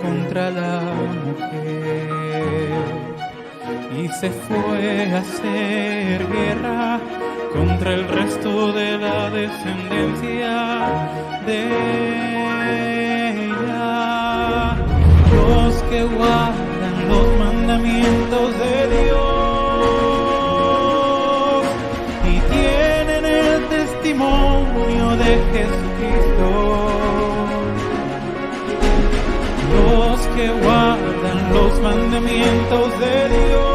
contra la mujer y se fue a hacer guerra contra el resto de la descendencia de ella. Los que guardan los mandamientos de Dios y tienen el testimonio de Jesucristo. Los que guardan los mandamientos de Dios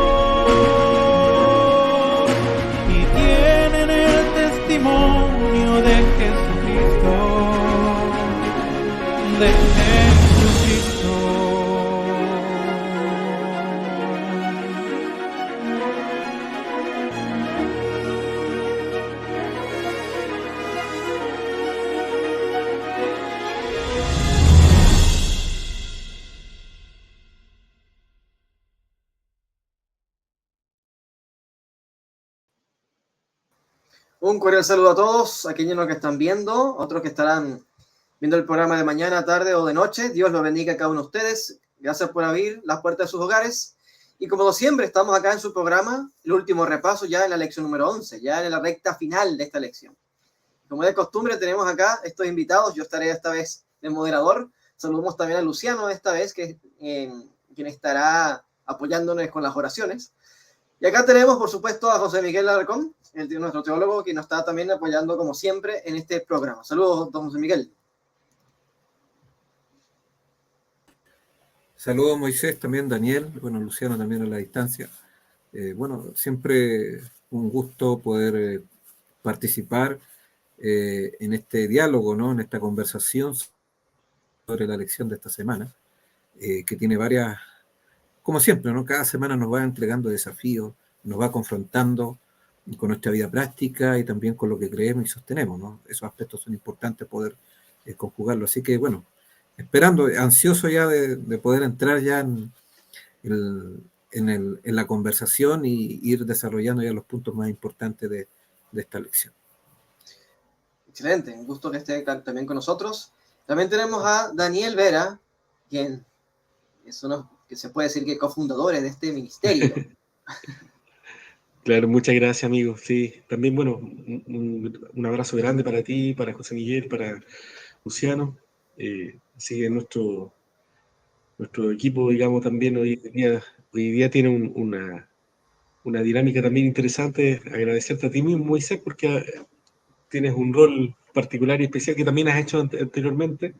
y tienen el testimonio de Jesucristo, de Jesucristo. Un cordial saludo a todos, aquellos que están viendo, otros que estarán viendo el programa de mañana, tarde o de noche. Dios los bendiga a cada uno de ustedes. Gracias por abrir las puertas de sus hogares. Y como siempre, estamos acá en su programa, el último repaso ya en la lección número 11, ya en la recta final de esta lección. Como de costumbre, tenemos acá estos invitados. Yo estaré esta vez de moderador. Saludamos también a Luciano esta vez, que quien estará apoyándonos con las oraciones. Y acá tenemos, por supuesto, a José Miguel Alarcón, nuestro teólogo, que nos está también apoyando, como siempre, en este programa. Saludos, don José Miguel. Saludos, Moisés, también Daniel, bueno, Luciano también a la distancia. Siempre un gusto poder participar en este diálogo, ¿no? En esta conversación sobre la lección de esta semana, que tiene varias, como siempre, ¿no? Cada semana nos va entregando desafíos, nos va confrontando con nuestra vida práctica y también con lo que creemos y sostenemos, ¿no? Esos aspectos son importantes poder conjugarlo. Así que, bueno, esperando, ansioso ya de poder entrar ya en la conversación y ir desarrollando ya los puntos más importantes de esta lección. Excelente, un gusto que esté también con nosotros. También tenemos a Daniel Vera, quien es uno que se puede decir que es cofundadores de este ministerio. Claro, muchas gracias, amigo. Sí, también, bueno, un abrazo grande para ti, para José Miguel, para Luciano. Así que nuestro equipo, digamos, también hoy día tiene una dinámica también interesante. Agradecerte a ti mismo, Moisés, porque tienes un rol particular y especial que también has hecho anteriormente,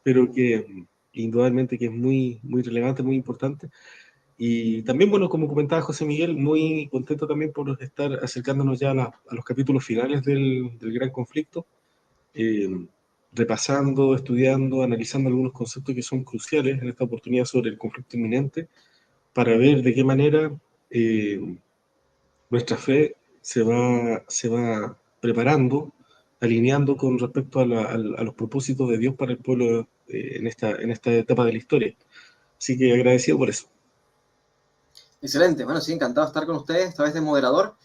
pero que indudablemente que es muy, muy relevante, muy importante. Y también, bueno, como comentaba José Miguel, muy contento también por estar acercándonos ya a los capítulos finales del gran conflicto, repasando, estudiando, analizando algunos conceptos que son cruciales en esta oportunidad sobre el conflicto inminente, para ver de qué manera nuestra fe se va preparando, alineando con respecto a los propósitos de Dios para el pueblo en esta etapa de la historia. Así que agradecido por eso. Excelente, bueno, sí, encantado de estar con ustedes, esta vez de moderador.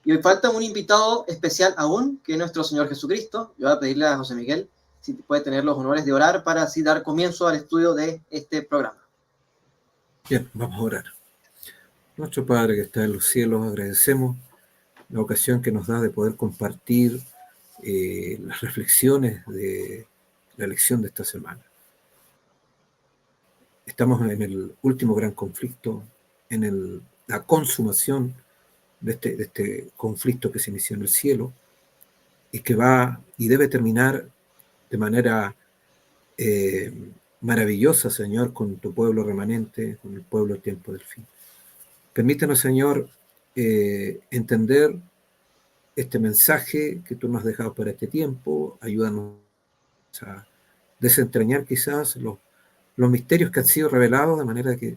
Y hoy falta un invitado especial aún, que es nuestro Señor Jesucristo. Yo voy a pedirle a José Miguel si puede tener los honores de orar para así dar comienzo al estudio de este programa. Bien, vamos a orar. Nuestro Padre que está en los cielos, agradecemos la ocasión que nos da de poder compartir las reflexiones de la lección de esta semana. Estamos en el último gran conflicto, en la consumación de este conflicto que se inició en el cielo y que va y debe terminar de manera maravillosa, Señor, con tu pueblo remanente, con el pueblo del tiempo del fin. Permítanos, Señor, entender este mensaje que tú nos has dejado para este tiempo. Ayúdanos a desentrañar quizás los misterios que han sido revelados de manera que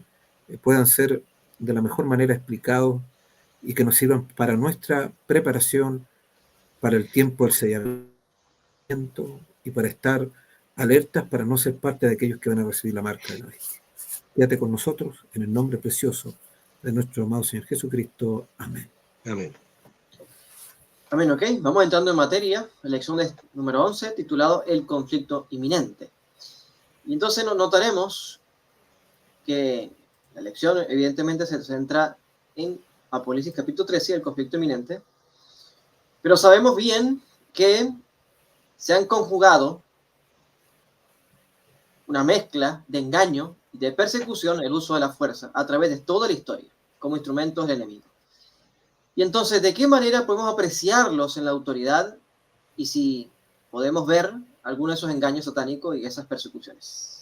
puedan ser de la mejor manera explicados y que nos sirvan para nuestra preparación para el tiempo del sellamiento y para estar alertas para no ser parte de aquellos que van a recibir la marca de la bestia. Quédate con nosotros en el nombre precioso de nuestro amado Señor Jesucristo. Amén. Amén. Amén, ok. Vamos entrando en materia, lección número 11, titulado El conflicto inminente. Y entonces nos notaremos que la lección evidentemente se centra en Apocalipsis capítulo 13, el conflicto inminente, pero sabemos bien que se han conjugado una mezcla de engaño y de persecución, el uso de la fuerza, a través de toda la historia, como instrumentos del enemigo. Y entonces, ¿de qué manera podemos apreciarlos en la autoridad y si podemos ver algunos de esos engaños satánicos y esas persecuciones?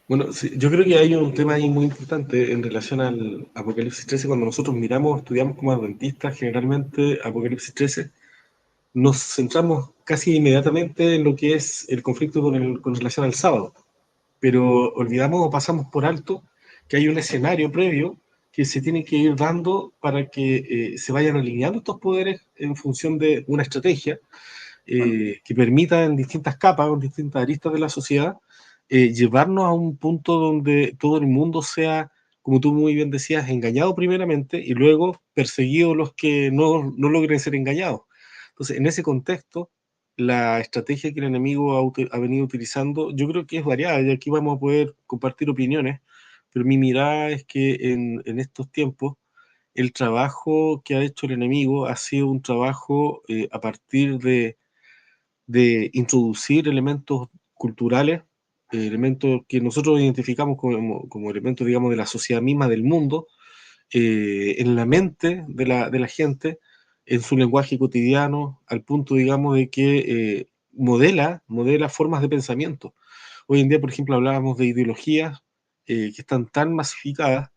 Bueno, sí, yo creo que hay un tema ahí muy importante en relación al Apocalipsis 13. Cuando nosotros miramos, estudiamos como adventistas, generalmente Apocalipsis 13, nos centramos casi inmediatamente en lo que es el conflicto con relación al sábado, pero olvidamos o pasamos por alto que hay un escenario previo que se tiene que ir dando para que se vayan alineando estos poderes en función de una estrategia que permita en distintas capas, en distintas aristas de la sociedad, llevarnos a un punto donde todo el mundo sea, como tú muy bien decías, engañado primeramente y luego perseguidos los que no logren ser engañados. Entonces, en ese contexto, la estrategia que el enemigo ha venido utilizando, yo creo que es variada, y aquí vamos a poder compartir opiniones, pero mi mirada es que en estos tiempos, el trabajo que ha hecho el enemigo ha sido un trabajo a partir de introducir elementos culturales, elementos que nosotros identificamos como elementos, digamos, de la sociedad misma, del mundo, en la mente de la gente, en su lenguaje cotidiano, al punto, digamos, de que modela formas de pensamiento. Hoy en día, por ejemplo, hablábamos de ideologías que están tan masificadas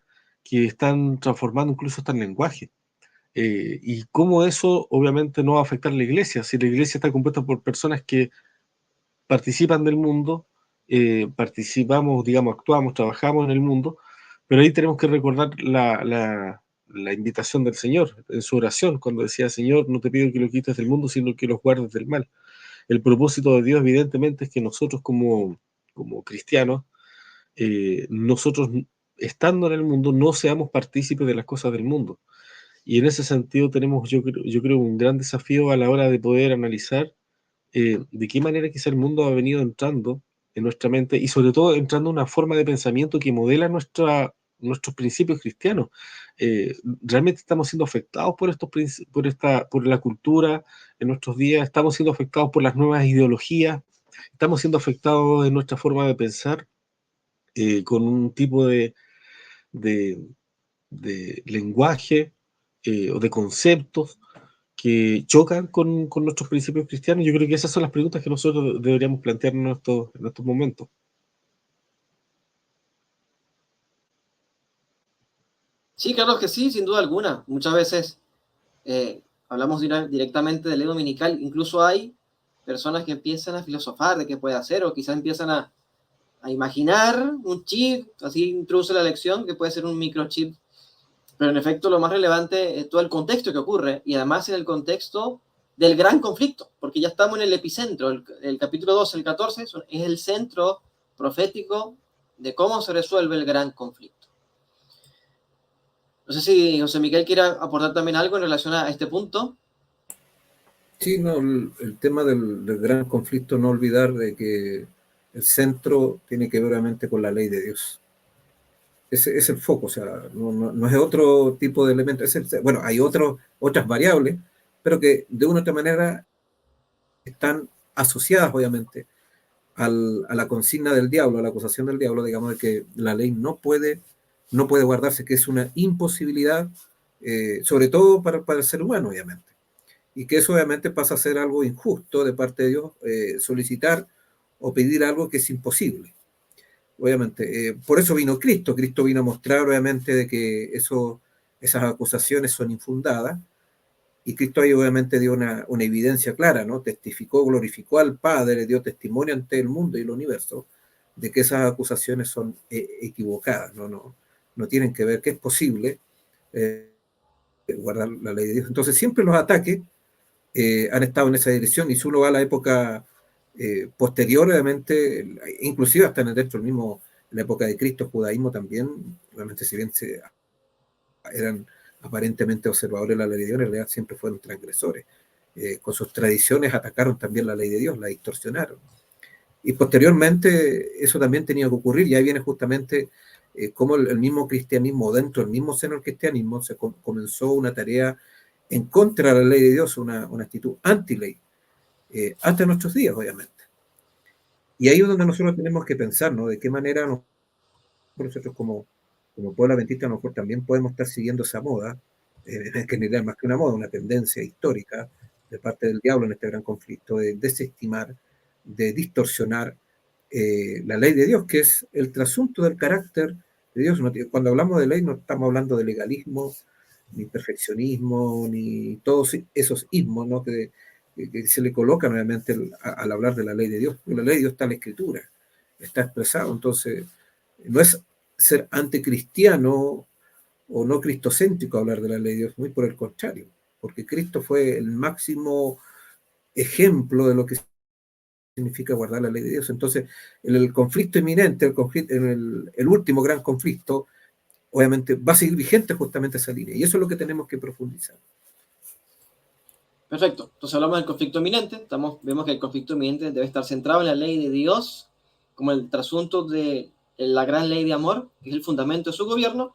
que están transformando incluso hasta el lenguaje. Y cómo eso obviamente no va a afectar a la iglesia, si la iglesia está compuesta por personas que participan del mundo, participamos, digamos, actuamos, trabajamos en el mundo, pero ahí tenemos que recordar la invitación del Señor en su oración, cuando decía: Señor, no te pido que lo quites del mundo, sino que los guardes del mal. El propósito de Dios, evidentemente, es que nosotros como cristianos, nosotros estando en el mundo, no seamos partícipes de las cosas del mundo. Y en ese sentido tenemos, yo creo, un gran desafío a la hora de poder analizar de qué manera quizá el mundo ha venido entrando en nuestra mente y sobre todo entrando en una forma de pensamiento que modela nuestros principios cristianos. Realmente estamos siendo afectados por por la cultura en nuestros días, estamos siendo afectados por las nuevas ideologías, estamos siendo afectados en nuestra forma de pensar con un tipo de, de lenguaje o de conceptos que chocan con nuestros principios cristianos. Yo creo que esas son las preguntas que nosotros deberíamos plantearnos en estos momentos. Sí, claro que sí, sin duda alguna. Muchas veces hablamos directamente de ley dominical, incluso hay personas que empiezan a filosofar de qué puede hacer o quizás empiezan a imaginar un chip, así introduce la lección que puede ser un microchip, pero en efecto lo más relevante es todo el contexto que ocurre y además en el contexto del gran conflicto, porque ya estamos en el epicentro, el capítulo 12, el 14 es el centro profético de cómo se resuelve el gran conflicto. No sé si José Miguel quiere aportar también algo en relación a este punto. Sí, no, el tema del gran conflicto, no olvidar de que el centro tiene que ver obviamente con la ley de Dios. Ese es el foco, o sea, no es otro tipo de elemento. Bueno, hay otras variables, pero que de una u otra manera están asociadas, obviamente, a la consigna del diablo, a la acusación del diablo, digamos, de que la ley no puede guardarse, que es una imposibilidad, sobre todo para el ser humano, obviamente. Y que eso obviamente pasa a ser algo injusto de parte de Dios, solicitar o pedir algo que es imposible. Obviamente, por eso vino Cristo. Cristo vino a mostrar, obviamente, de que esas acusaciones son infundadas. Y Cristo ahí obviamente dio una evidencia clara, ¿no? Testificó, glorificó al Padre, dio testimonio ante el mundo y el universo de que esas acusaciones son equivocadas, no tienen que ver, que es posible guardar la ley de Dios. Entonces siempre los ataques han estado en esa dirección, y si uno va a la época posterior, obviamente, inclusive hasta dentro del mismo, la época de Cristo, el judaísmo también, obviamente, si bien eran aparentemente observadores de la ley de Dios, en realidad siempre fueron transgresores. Con sus tradiciones atacaron también la ley de Dios, la distorsionaron. Y posteriormente eso también tenía que ocurrir, y ahí viene justamente cómo el mismo cristianismo, dentro del mismo seno del cristianismo, comenzó una tarea en contra de la ley de Dios, una actitud anti-ley, hasta nuestros días, obviamente. Y ahí es donde nosotros tenemos que pensar, ¿no? De qué manera nosotros como pueblo adventista a lo mejor también podemos estar siguiendo esa moda, que en realidad más que una moda, una tendencia histórica de parte del diablo en este gran conflicto, de desestimar, de distorsionar la ley de Dios, que es el trasunto del carácter de Dios. Cuando hablamos de ley no estamos hablando de legalismo, ni perfeccionismo, ni todos esos ismos, ¿no? que se le colocan obviamente al hablar de la ley de Dios. La ley de Dios está en la Escritura, está expresado. Entonces, no es ser anticristiano o no cristocéntrico hablar de la ley de Dios, muy por el contrario, porque Cristo fue el máximo ejemplo de lo que significa guardar la ley de Dios. Entonces, en el conflicto inminente, el último gran conflicto, obviamente va a seguir vigente justamente esa línea, y eso es lo que tenemos que profundizar. Perfecto. Entonces hablamos del conflicto inminente. Vemos que el conflicto inminente debe estar centrado en la ley de Dios como el trasunto de la gran ley de amor, que es el fundamento de su gobierno.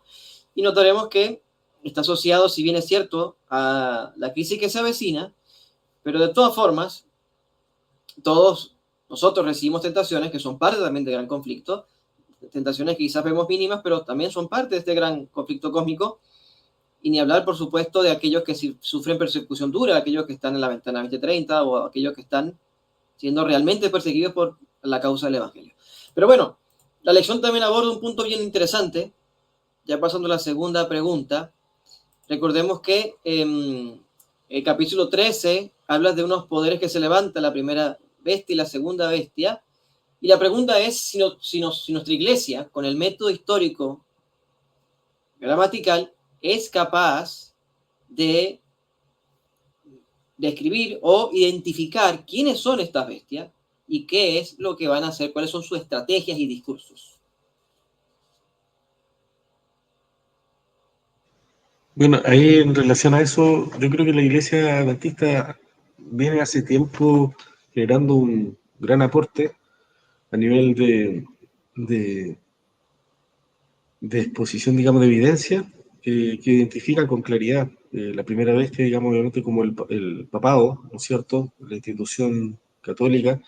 Y notaremos que está asociado, si bien es cierto, a la crisis que se avecina, pero de todas formas, todos nosotros recibimos tentaciones que son parte también del gran conflicto, tentaciones que quizás vemos mínimas, pero también son parte de este gran conflicto cósmico. Y ni hablar, por supuesto, de aquellos que sufren persecución dura, aquellos que están en la ventana 2030 o aquellos que están siendo realmente perseguidos por la causa del Evangelio. Pero bueno, la lección también aborda un punto bien interesante. Ya pasando a la segunda pregunta, recordemos que el capítulo 13 habla de unos poderes que se levantan, la primera bestia y la segunda bestia. Y la pregunta es si nuestra iglesia, con el método histórico gramatical, es capaz de describir o identificar quiénes son estas bestias y qué es lo que van a hacer, cuáles son sus estrategias y discursos. Bueno, ahí en relación a eso, yo creo que la Iglesia Adventista viene hace tiempo generando un gran aporte a nivel de, de exposición, digamos, de evidencia que identifica con claridad la primera bestia, digamos, obviamente como el papado, ¿no es cierto?, la institución católica,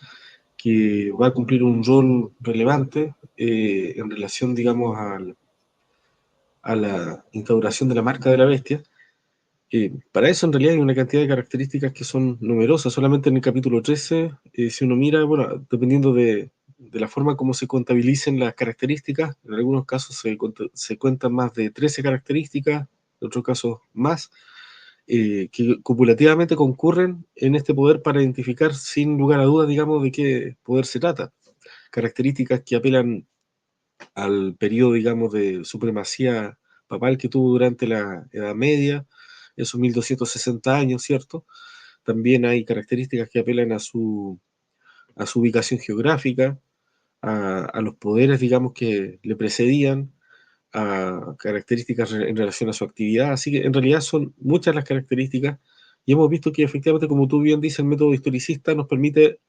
que va a cumplir un rol relevante en relación, digamos, a la instauración de la marca de la bestia. Para eso en realidad hay una cantidad de características que son numerosas. Solamente en el capítulo 13, si uno mira, bueno, dependiendo de la forma como se contabilicen las características, en algunos casos se cuentan más de 13 características, en otros casos más, que copulativamente concurren en este poder para identificar sin lugar a dudas, digamos, de qué poder se trata. Características que apelan al periodo, digamos, de supremacía papal que tuvo durante la Edad Media, esos 1260 años, ¿cierto? También hay características que apelan a su ubicación geográfica, a los poderes, digamos, que le precedían, a características en relación a su actividad. Así que en realidad son muchas las características y hemos visto que efectivamente, como tú bien dices, el método historicista nos permite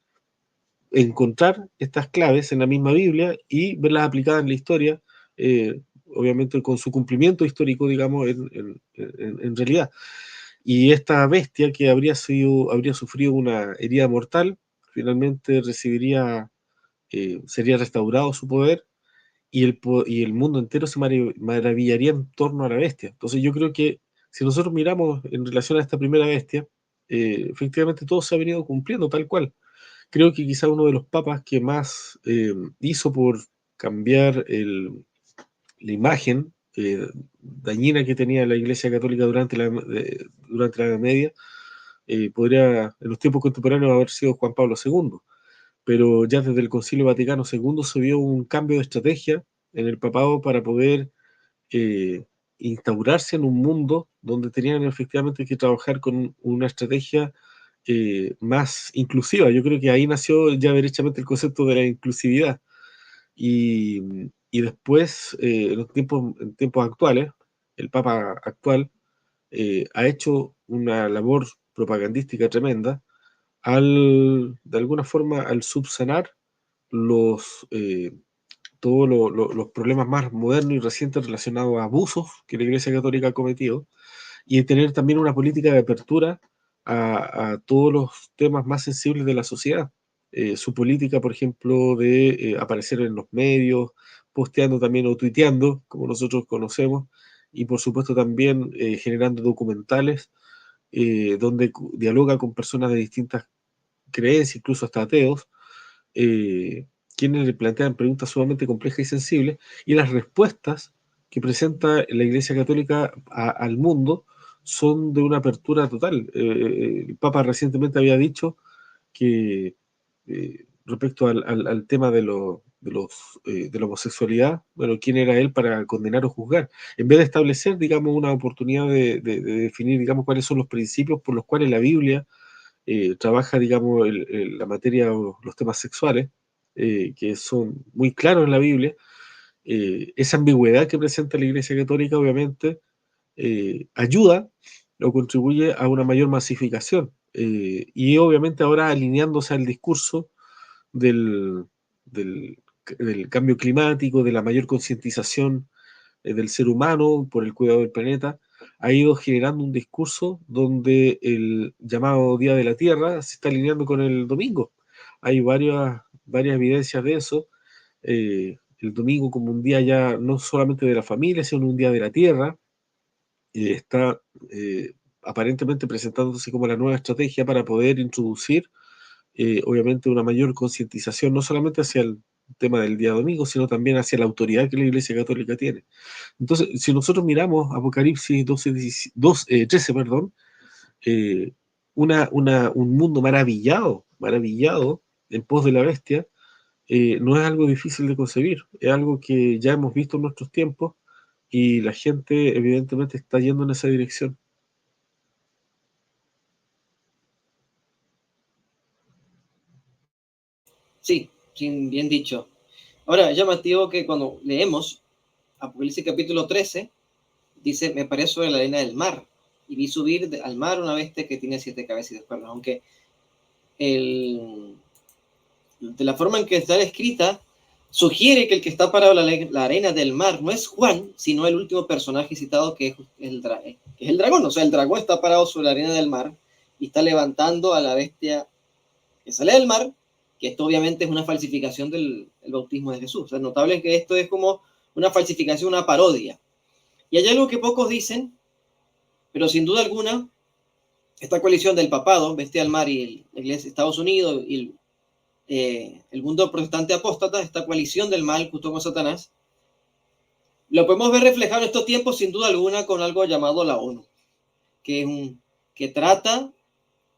encontrar estas claves en la misma Biblia y verlas aplicadas en la historia, obviamente con su cumplimiento histórico, digamos, en realidad. Y esta bestia que habría sufrido una herida mortal, finalmente sería restaurado su poder y el mundo entero se maravillaría en torno a la bestia. Entonces yo creo que si nosotros miramos en relación a esta primera bestia, efectivamente todo se ha venido cumpliendo tal cual. Creo que quizá uno de los papas que más hizo por cambiar la imagen dañina que tenía la Iglesia Católica durante la Edad Media, podría en los tiempos contemporáneos haber sido Juan Pablo II, pero ya desde el Concilio Vaticano II se vio un cambio de estrategia en el papado para poder eh, instaurarse en un mundo donde tenían efectivamente que trabajar con una estrategia más inclusiva. Yo creo que ahí nació ya derechamente el concepto de la inclusividad. Y, y después, en tiempos actuales, el Papa actual ha hecho una labor propagandística tremenda de alguna forma, al subsanar los problemas más modernos y recientes relacionados a abusos que la Iglesia Católica ha cometido, y tener también una política de apertura a todos los temas más sensibles de la sociedad. Su política, por ejemplo, de aparecer en los medios, posteando también o tuiteando, como nosotros conocemos, y por supuesto también generando documentales donde dialoga con personas de distintas creencias, incluso hasta ateos, eh, quienes le plantean preguntas sumamente complejas y sensibles, y las respuestas que presenta la Iglesia Católica al mundo son de una apertura total. El Papa recientemente había dicho que respecto al tema de la homosexualidad, bueno, ¿quién era él para condenar o juzgar? En vez de establecer, digamos, una oportunidad de definir, digamos, cuáles son los principios por los cuales la Biblia trabaja, digamos, la materia o los temas sexuales, que son muy claros en la Biblia. Esa ambigüedad que presenta la Iglesia Católica, obviamente, ayuda o contribuye a una mayor masificación. Y obviamente ahora alineándose al discurso del, del, del cambio climático, de la mayor concientización del ser humano por el cuidado del planeta, ha ido generando un discurso donde el llamado Día de la Tierra se está alineando con el domingo. Hay varias evidencias de eso. El domingo como un día ya no solamente de la familia, sino un día de la Tierra, está aparentemente presentándose como la nueva estrategia para poder introducir, obviamente, una mayor concientización, no solamente hacia el tema del día domingo, sino también hacia la autoridad que la Iglesia Católica tiene. Entonces, si nosotros miramos Apocalipsis 13, perdón, eh, un mundo maravillado en pos de la bestia, no es algo difícil de concebir, es algo que ya hemos visto en nuestros tiempos y la gente evidentemente está yendo en esa dirección. Sí, sí, bien dicho. Ahora, es llamativo que cuando leemos Apocalipsis capítulo 13, dice, me paré sobre la arena del mar y vi subir al mar una bestia que tiene 7 cabezas y 2 cuernos, aunque de la forma en que está escrita, sugiere que el que está parado en la arena del mar no es Juan, sino el último personaje citado que es el dragón. O sea, el dragón está parado sobre la arena del mar y está levantando a la bestia que sale del mar, que esto obviamente es una falsificación del bautismo de Jesús. O sea, es notable que esto es como una falsificación, una parodia. Y hay algo que pocos dicen, pero sin duda alguna, esta coalición del papado, bestia del mar y la iglesia de Estados Unidos y el mundo protestante apóstata, esta coalición del mal justo con Satanás, lo podemos ver reflejado en estos tiempos sin duda alguna con algo llamado la ONU, que trata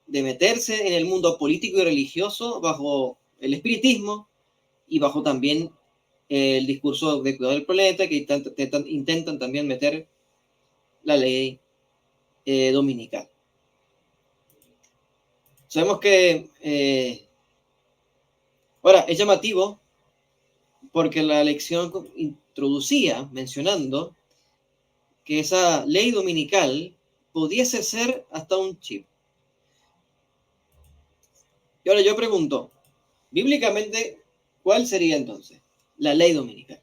de meterse en el mundo político y religioso bajo el espiritismo y bajo también el discurso de cuidado del planeta, que intentan también meter la ley dominical. Sabemos que ahora es llamativo porque la lección introducía mencionando que esa ley dominical pudiese ser hasta un chip. Y ahora yo pregunto, bíblicamente, ¿cuál sería entonces la ley dominical?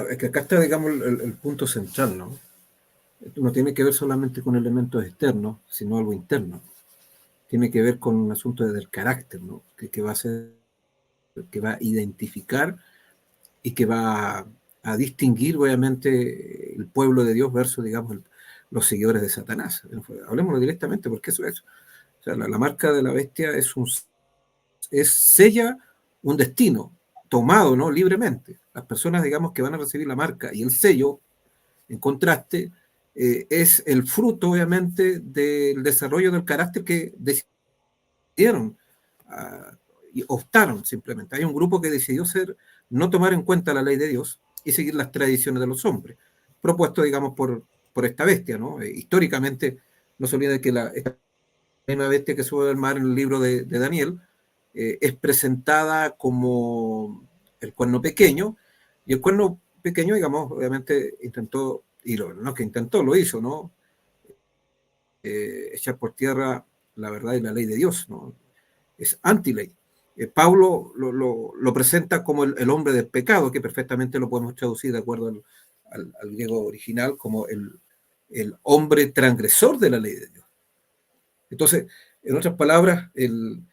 Es que acá está, digamos, el punto central, ¿no? Esto no tiene que ver solamente con elementos externos, sino algo interno. Tiene que ver con un asunto del carácter, ¿no? Que va a ser, que va a identificar y que va a distinguir, obviamente, el pueblo de Dios versus, digamos, los seguidores de Satanás. Hablemoslo directamente, porque eso es. O sea, la marca de la bestia sella un destino tomado, ¿no? Libremente. Las personas, digamos, que van a recibir la marca y el sello, en contraste, es el fruto, obviamente, del desarrollo del carácter que decidieron y optaron simplemente. Hay un grupo que decidió no tomar en cuenta la ley de Dios y seguir las tradiciones de los hombres, propuesto, digamos, por esta bestia, ¿no? Históricamente, no se olvide que esta misma bestia que sube del mar en el libro de Daniel es presentada como el cuerno pequeño, y el cuerno pequeño, digamos, obviamente intentó, y no es que intentó, lo hizo, ¿no? echar por tierra la verdad y la ley de Dios, ¿no? Es anti-ley. Pablo lo presenta como el hombre del pecado, que perfectamente lo podemos traducir de acuerdo al griego original como el hombre transgresor de la ley de Dios. Entonces, en otras palabras, el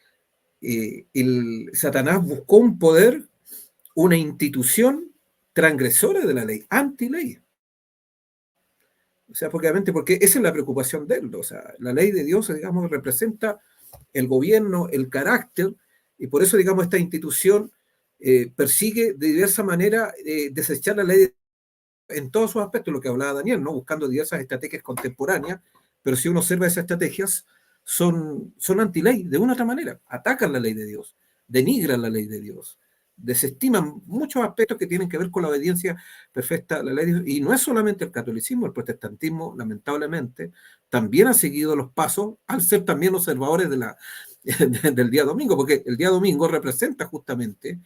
Satanás buscó un poder, una institución transgresora de la ley, anti-ley. O sea, porque esa es la preocupación de él. O sea, la ley de Dios, digamos, representa el gobierno, el carácter, y por eso, digamos, esta institución persigue de diversa manera desechar la ley en todos sus aspectos, lo que hablaba Daniel, ¿no? Buscando diversas estrategias contemporáneas, pero si uno observa esas estrategias, son anti-ley, de una u otra manera, atacan la ley de Dios, denigran la ley de Dios, desestiman muchos aspectos que tienen que ver con la obediencia perfecta a la ley de Dios. Y no es solamente el catolicismo, el protestantismo, lamentablemente, también ha seguido los pasos al ser también observadores del día domingo, porque el día domingo representa justamente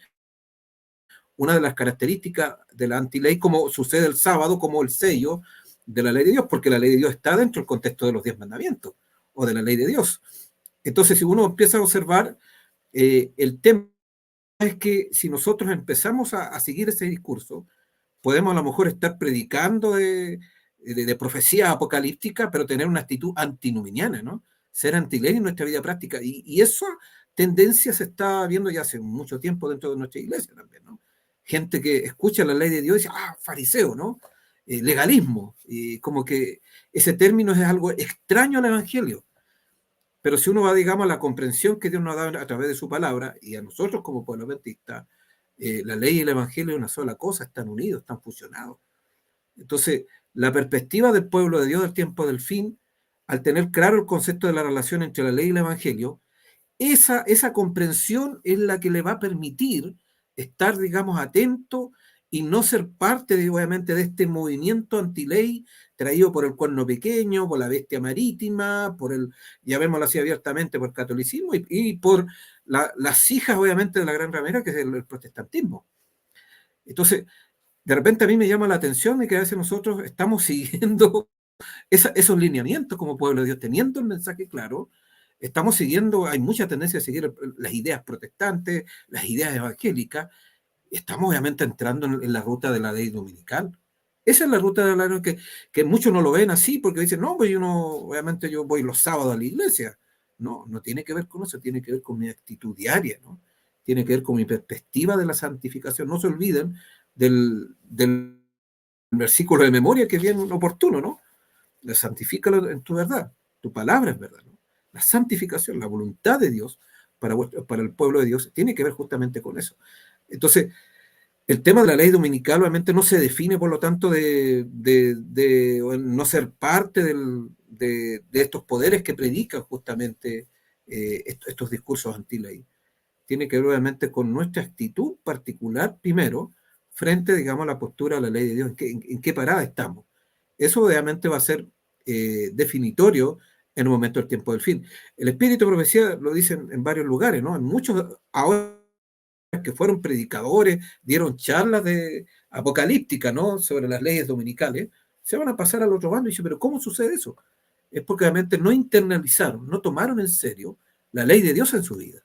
una de las características de la antiley, como sucede el sábado, como el sello de la ley de Dios, porque la ley de Dios está dentro del contexto de los 10 mandamientos o de la ley de Dios. Entonces, si uno empieza a observar, el tema es que si nosotros empezamos a seguir ese discurso, podemos a lo mejor estar predicando de profecía apocalíptica, pero tener una actitud antinuminiana, ¿no? Ser antiley en nuestra vida práctica. Y esa tendencia se está viendo ya hace mucho tiempo dentro de nuestra iglesia también, ¿no? Gente que escucha la ley de Dios y dice, fariseo, ¿no? Legalismo. Como que ese término es algo extraño al evangelio. Pero si uno va, digamos, a la comprensión que Dios nos da a través de su palabra, y a nosotros como pueblo adventista, la ley y el evangelio es una sola cosa, están unidos, están fusionados. Entonces, la perspectiva del pueblo de Dios del tiempo del fin, al tener claro el concepto de la relación entre la ley y el evangelio, esa comprensión es la que le va a permitir estar, digamos, atento y no ser parte, obviamente, de este movimiento antiley traído por el cuerno pequeño, por la bestia marítima, llamémoslo así abiertamente, por el catolicismo y por las hijas, obviamente, de la gran ramera, que es el protestantismo. Entonces, de repente a mí me llama la atención de que a veces nosotros estamos siguiendo esos lineamientos como pueblo de Dios, teniendo el mensaje claro. Estamos siguiendo, hay mucha tendencia a seguir las ideas protestantes, las ideas evangélicas. Estamos obviamente entrando en la ruta de la ley dominical. Esa es la ruta de la ley que muchos no lo ven así porque dicen, no, pues obviamente yo voy los sábados a la iglesia. No tiene que ver con eso, tiene que ver con mi actitud diaria, ¿no? Tiene que ver con mi perspectiva de la santificación. No se olviden del versículo de memoria que es bien oportuno, ¿no? Santifícalo en tu verdad, tu palabra es verdad, ¿no? La santificación, la voluntad de Dios para el pueblo de Dios tiene que ver justamente con eso. Entonces, el tema de la ley dominical obviamente no se define, por lo tanto, de no ser parte de estos poderes que predican justamente estos discursos anti-ley. Tiene que ver obviamente con nuestra actitud particular primero frente, digamos, a la postura de la ley de Dios, en qué parada estamos. Eso obviamente va a ser definitorio en un momento del tiempo del fin. El espíritu de profecía lo dicen en varios lugares, ¿no? En muchos ahora que fueron predicadores, dieron charlas apocalípticas, ¿no? Sobre las leyes dominicales, se van a pasar al otro bando y dicen, pero ¿cómo sucede eso? Es porque obviamente no internalizaron, no tomaron en serio la ley de Dios en su vida.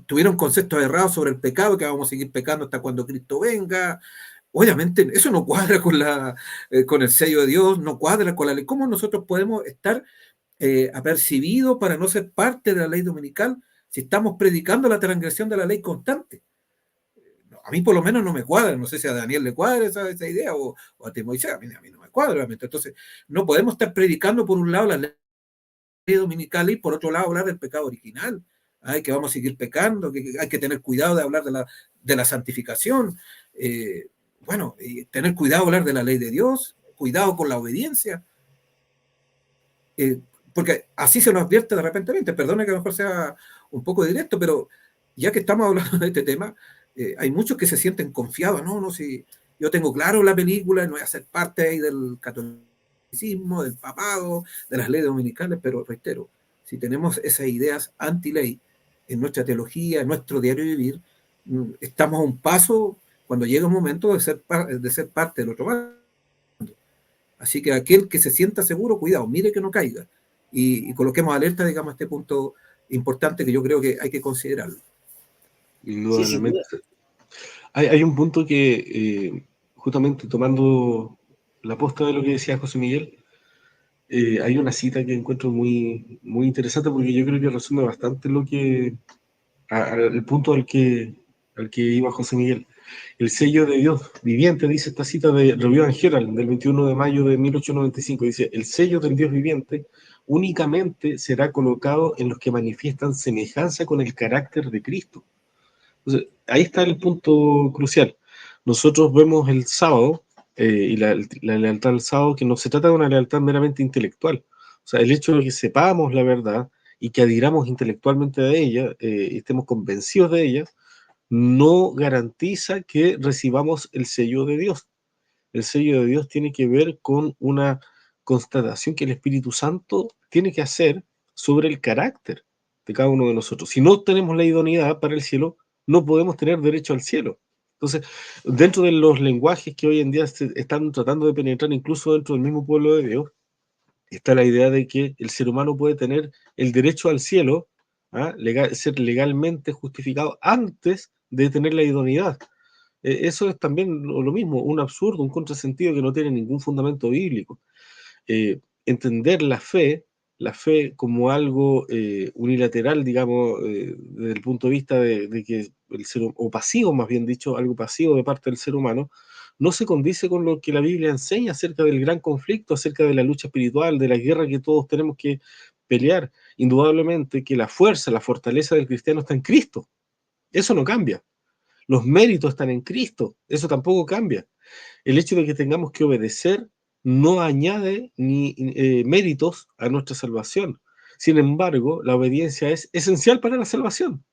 Tuvieron conceptos errados sobre el pecado, que vamos a seguir pecando hasta cuando Cristo venga. Obviamente eso no cuadra con el sello de Dios, no cuadra con la ley. ¿Cómo nosotros podemos estar apercibidos para no ser parte de la ley dominical si estamos predicando la transgresión de la ley constante? A mí por lo menos no me cuadra, no sé si a Daniel le cuadra esa idea o a ti Moisés, a mí no me cuadra, obviamente. Entonces no podemos estar predicando por un lado la ley dominical y por otro lado hablar del pecado original. Que vamos a seguir pecando, que hay que tener cuidado de hablar de la santificación. Tener cuidado de hablar de la ley de Dios, cuidado con la obediencia, porque así se nos advierte de repente, perdone que a lo mejor sea un poco directo, pero ya que estamos hablando de este tema, hay muchos que se sienten confiados, si yo tengo claro la película, no voy a ser parte ahí del catolicismo, del papado, de las leyes dominicales, pero reitero, si tenemos esas ideas anti-ley en nuestra teología, en nuestro diario vivir, estamos a un paso cuando llega un momento de ser parte del otro bando. Así que aquel que se sienta seguro, cuidado, mire que no caiga. Y coloquemos alerta, digamos, a este punto importante que yo creo que hay que considerarlo. Sí, sin Indudablemente. duda. Hay un punto que, justamente tomando la posta de lo que decía José Miguel, hay una cita que encuentro muy, muy interesante porque yo creo que resume bastante lo que, el punto al que iba José Miguel. El sello de Dios viviente, dice esta cita de Review and Herald del 21 de mayo de 1895, dice: el sello del Dios viviente únicamente será colocado en los que manifiestan semejanza con el carácter de Cristo. Entonces, ahí está el punto crucial. Nosotros vemos el sábado, y la lealtad al sábado, que no se trata de una lealtad meramente intelectual. O sea, el hecho de que sepamos la verdad y que adhiramos intelectualmente a ella, y estemos convencidos de ella, no garantiza que recibamos el sello de Dios. El sello de Dios tiene que ver con una constatación que el Espíritu Santo tiene que hacer sobre el carácter de cada uno de nosotros. Si no tenemos la idoneidad para el cielo, no podemos tener derecho al cielo. Entonces, dentro de los lenguajes que hoy en día se están tratando de penetrar incluso dentro del mismo pueblo de Dios, está la idea de que el ser humano puede tener el derecho al cielo, ser legalmente justificado antes de tener la idoneidad. Eso es también lo mismo, un absurdo, un contrasentido que no tiene ningún fundamento bíblico. Entender la fe como algo unilateral, digamos, desde el punto de vista de que el ser, o pasivo más bien dicho, algo pasivo de parte del ser humano, no se condice con lo que la Biblia enseña acerca del gran conflicto, acerca de la lucha espiritual, de la guerra que todos tenemos que pelear. Indudablemente que la fuerza, la fortaleza del cristiano está en Cristo. Eso no cambia. Los méritos están en Cristo. Eso tampoco cambia. El hecho de que tengamos que obedecer no añade ni méritos a nuestra salvación. Sin embargo, la obediencia es esencial para la salvación.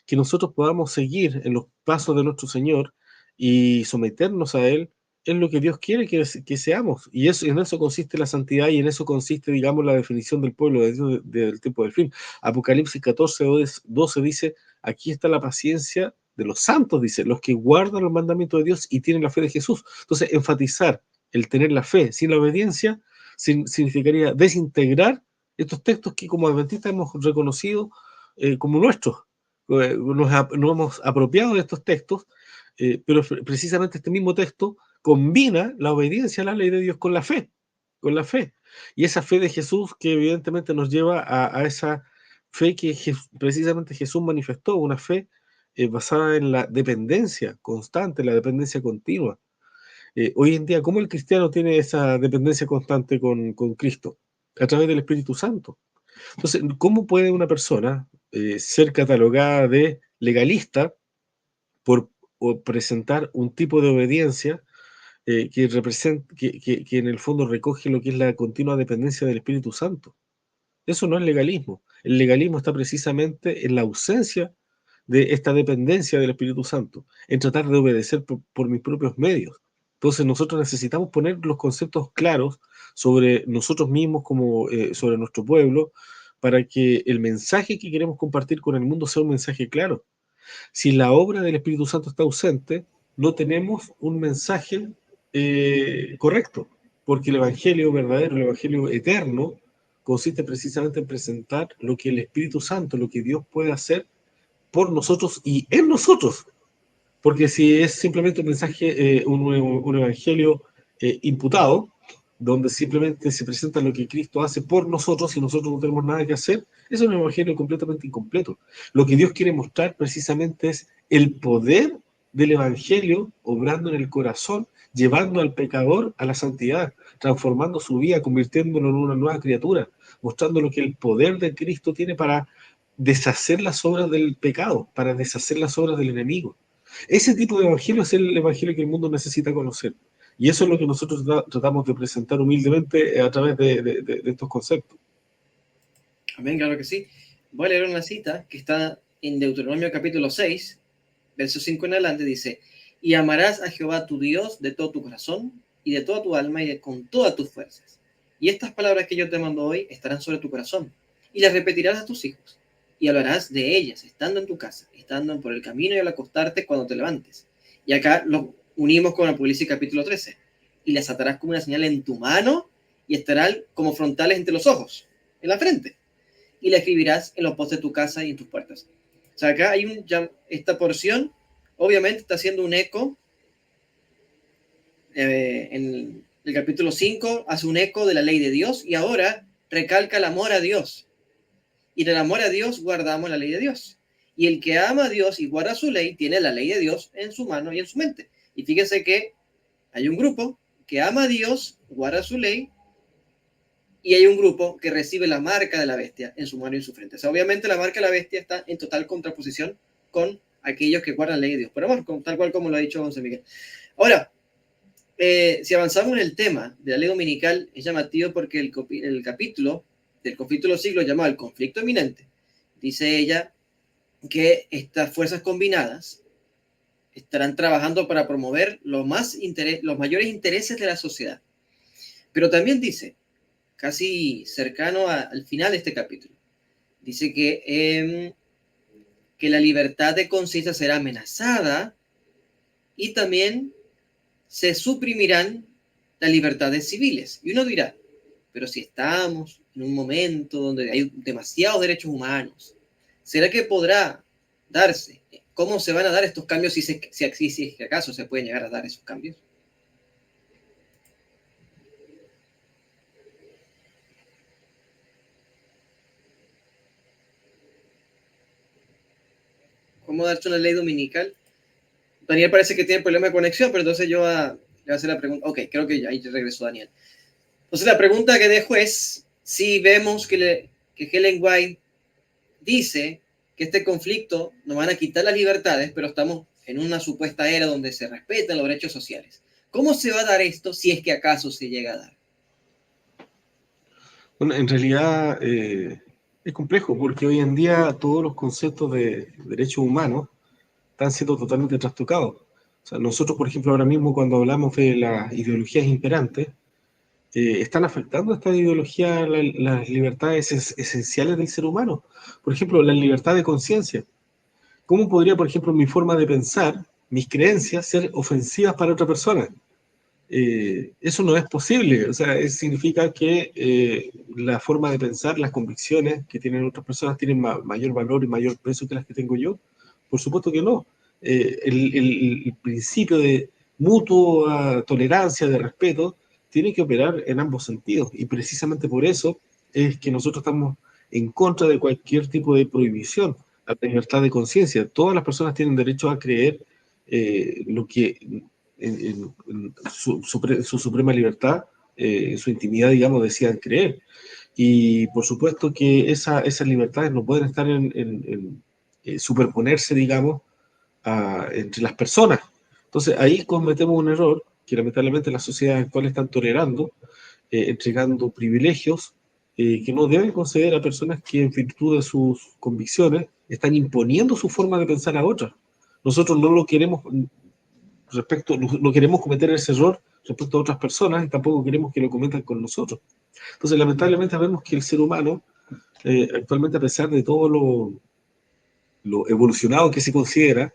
Que nosotros podamos seguir en los pasos de nuestro Señor y someternos a Él es lo que Dios quiere que seamos. Y eso, en eso consiste la santidad y en eso consiste, digamos, la definición del pueblo de Dios del tiempo del fin. Apocalipsis 14, 12 dice: aquí está la paciencia de los santos, dice, los que guardan los mandamientos de Dios y tienen la fe de Jesús. Entonces, enfatizar el tener la fe sin la obediencia significaría desintegrar estos textos que como adventistas hemos reconocido como nuestros. Nos hemos apropiado de estos textos, pero precisamente este mismo texto combina la obediencia a la ley de Dios con la fe, con la fe. Y esa fe de Jesús que evidentemente nos lleva a esa fe que precisamente Jesús manifestó, una fe basada en la dependencia constante, la dependencia continua. Hoy en día, ¿cómo el cristiano tiene esa dependencia constante con Cristo? A través del Espíritu Santo. Entonces, ¿cómo puede una persona ser catalogada de legalista por presentar un tipo de obediencia que en el fondo recoge lo que es la continua dependencia del Espíritu Santo? Eso no es legalismo. El legalismo está precisamente en la ausencia de esta dependencia del Espíritu Santo, en tratar de obedecer por mis propios medios. Entonces nosotros necesitamos poner los conceptos claros sobre nosotros mismos, como sobre nuestro pueblo, para que el mensaje que queremos compartir con el mundo sea un mensaje claro. Si la obra del Espíritu Santo está ausente, no tenemos un mensaje correcto, porque el Evangelio verdadero, el Evangelio eterno, consiste precisamente en presentar lo que el Espíritu Santo, lo que Dios puede hacer por nosotros y en nosotros. Porque si es simplemente un mensaje, un evangelio imputado, donde simplemente se presenta lo que Cristo hace por nosotros y nosotros no tenemos nada que hacer, es un evangelio completamente incompleto. Lo que Dios quiere mostrar precisamente es el poder del evangelio obrando en el corazón, llevando al pecador a la santidad, transformando su vida, convirtiéndolo en una nueva criatura, mostrando lo que el poder de Cristo tiene para deshacer las obras del pecado, para deshacer las obras del enemigo. Ese tipo de evangelio es el evangelio que el mundo necesita conocer. Y eso es lo que nosotros tratamos de presentar humildemente a través de estos conceptos. Amén, claro que sí. Voy a leer una cita que está en Deuteronomio capítulo 6, verso 5 en adelante, dice: y amarás a Jehová tu Dios de todo tu corazón y de toda tu alma y con todas tus fuerzas. Y estas palabras que yo te mando hoy estarán sobre tu corazón y las repetirás a tus hijos y hablarás de ellas estando en tu casa, estando por el camino y al acostarte cuando te levantes. Y acá lo unimos con Apocalipsis capítulo 13. y las atarás como una señal en tu mano y estarán como frontales entre los ojos, en la frente. Y la escribirás en los postes de tu casa y en tus puertas. O sea, acá hay esta porción, obviamente está haciendo un eco, en el capítulo 5 hace un eco de la ley de Dios y ahora recalca el amor a Dios. Y del amor a Dios guardamos la ley de Dios. Y el que ama a Dios y guarda su ley, tiene la ley de Dios en su mano y en su mente. Y fíjense que hay un grupo que ama a Dios, guarda su ley, y hay un grupo que recibe la marca de la bestia en su mano y en su frente. O sea, obviamente la marca de la bestia está en total contraposición con aquellos que guardan la ley de Dios por amor, tal cual como lo ha dicho José Miguel. Ahora, si avanzamos en el tema de la ley dominical, es llamativo porque el capítulo del conflicto de los siglos llamado el conflicto eminente, dice ella que estas fuerzas combinadas estarán trabajando para promover los mayores intereses de la sociedad. Pero también dice, casi cercano al final de este capítulo, dice que la libertad de conciencia será amenazada y también se suprimirán las libertades civiles. Y uno dirá, pero si estamos en un momento donde hay demasiados derechos humanos, ¿será que podrá darse? ¿Cómo se van a dar estos cambios si acaso se pueden llegar a dar esos cambios? ¿Cómo darse una ley dominical? Daniel parece que tiene problema de conexión, pero entonces yo le voy a hacer la pregunta. Ok, creo que ahí regresó Daniel. Entonces la pregunta que dejo es, si vemos que Ellen White dice que este conflicto nos van a quitar las libertades, pero estamos en una supuesta era donde se respetan los derechos sociales. ¿Cómo se va a dar esto si es que acaso se llega a dar? Bueno, en realidad es complejo porque hoy en día todos los conceptos de derechos humanos están siendo totalmente trastocados. O sea, nosotros, por ejemplo, ahora mismo cuando hablamos de las ideologías imperantes, están afectando esta ideología las libertades esenciales del ser humano. Por ejemplo, la libertad de conciencia. ¿Cómo podría, por ejemplo, mi forma de pensar, mis creencias, ser ofensivas para otra persona? Eso no es posible. O sea, eso significa que la forma de pensar, las convicciones que tienen otras personas tienen mayor valor y mayor peso que las que tengo yo. Por supuesto que no. El principio de mutua tolerancia, de respeto, tiene que operar en ambos sentidos. Y precisamente por eso es que nosotros estamos en contra de cualquier tipo de prohibición a la libertad de conciencia. Todas las personas tienen derecho a creer lo que en su suprema libertad, en su intimidad, digamos, decidan creer. Y por supuesto que esas libertades no pueden estar superponerse, digamos, entre las personas. Entonces ahí cometemos un error que lamentablemente las sociedades actuales están tolerando, entregando privilegios que no deben conceder a personas que en virtud de sus convicciones están imponiendo su forma de pensar a otras. Nosotros no lo queremos no queremos cometer ese error respecto a otras personas y tampoco queremos que lo cometan con nosotros. Entonces lamentablemente vemos que el ser humano actualmente, a pesar de todo lo evolucionado que se considera,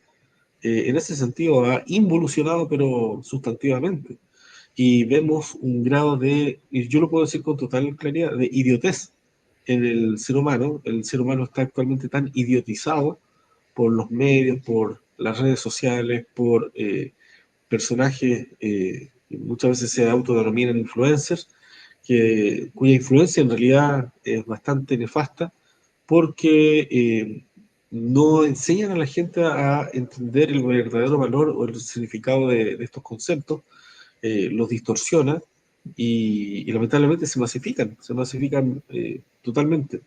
en ese sentido ha involucionado pero sustantivamente. Y vemos un grado de, y yo lo puedo decir con total claridad, de idiotez en el ser humano. El ser humano está actualmente tan idiotizado por los medios, por las redes sociales, por personajes que muchas veces se autodenominan influencers, cuya influencia en realidad es bastante nefasta porque no enseñan a la gente a entender el verdadero valor o el significado de estos conceptos, los distorsiona y lamentablemente se masifican totalmente.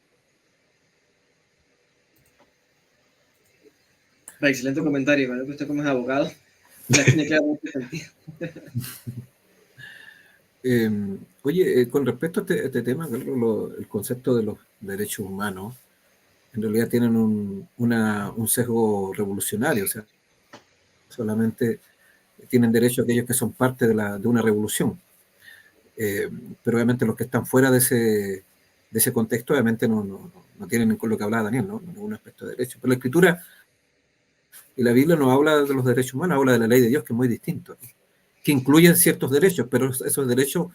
Excelente comentario, ¿verdad? Usted como es abogado, la tiene que dar mucho sentido. Oye, con respecto a este tema, Carlos, el concepto de los derechos humanos en realidad tienen un sesgo revolucionario, o sea, solamente tienen derecho aquellos que son parte de una revolución. Pero obviamente los que están fuera de ese contexto obviamente no tienen con lo que hablaba Daniel, ¿no? Ningún aspecto de derecho. Pero la Escritura y la Biblia no habla de los derechos humanos, habla de la ley de Dios, que es muy distinto. que incluyen ciertos derechos, pero esos derechos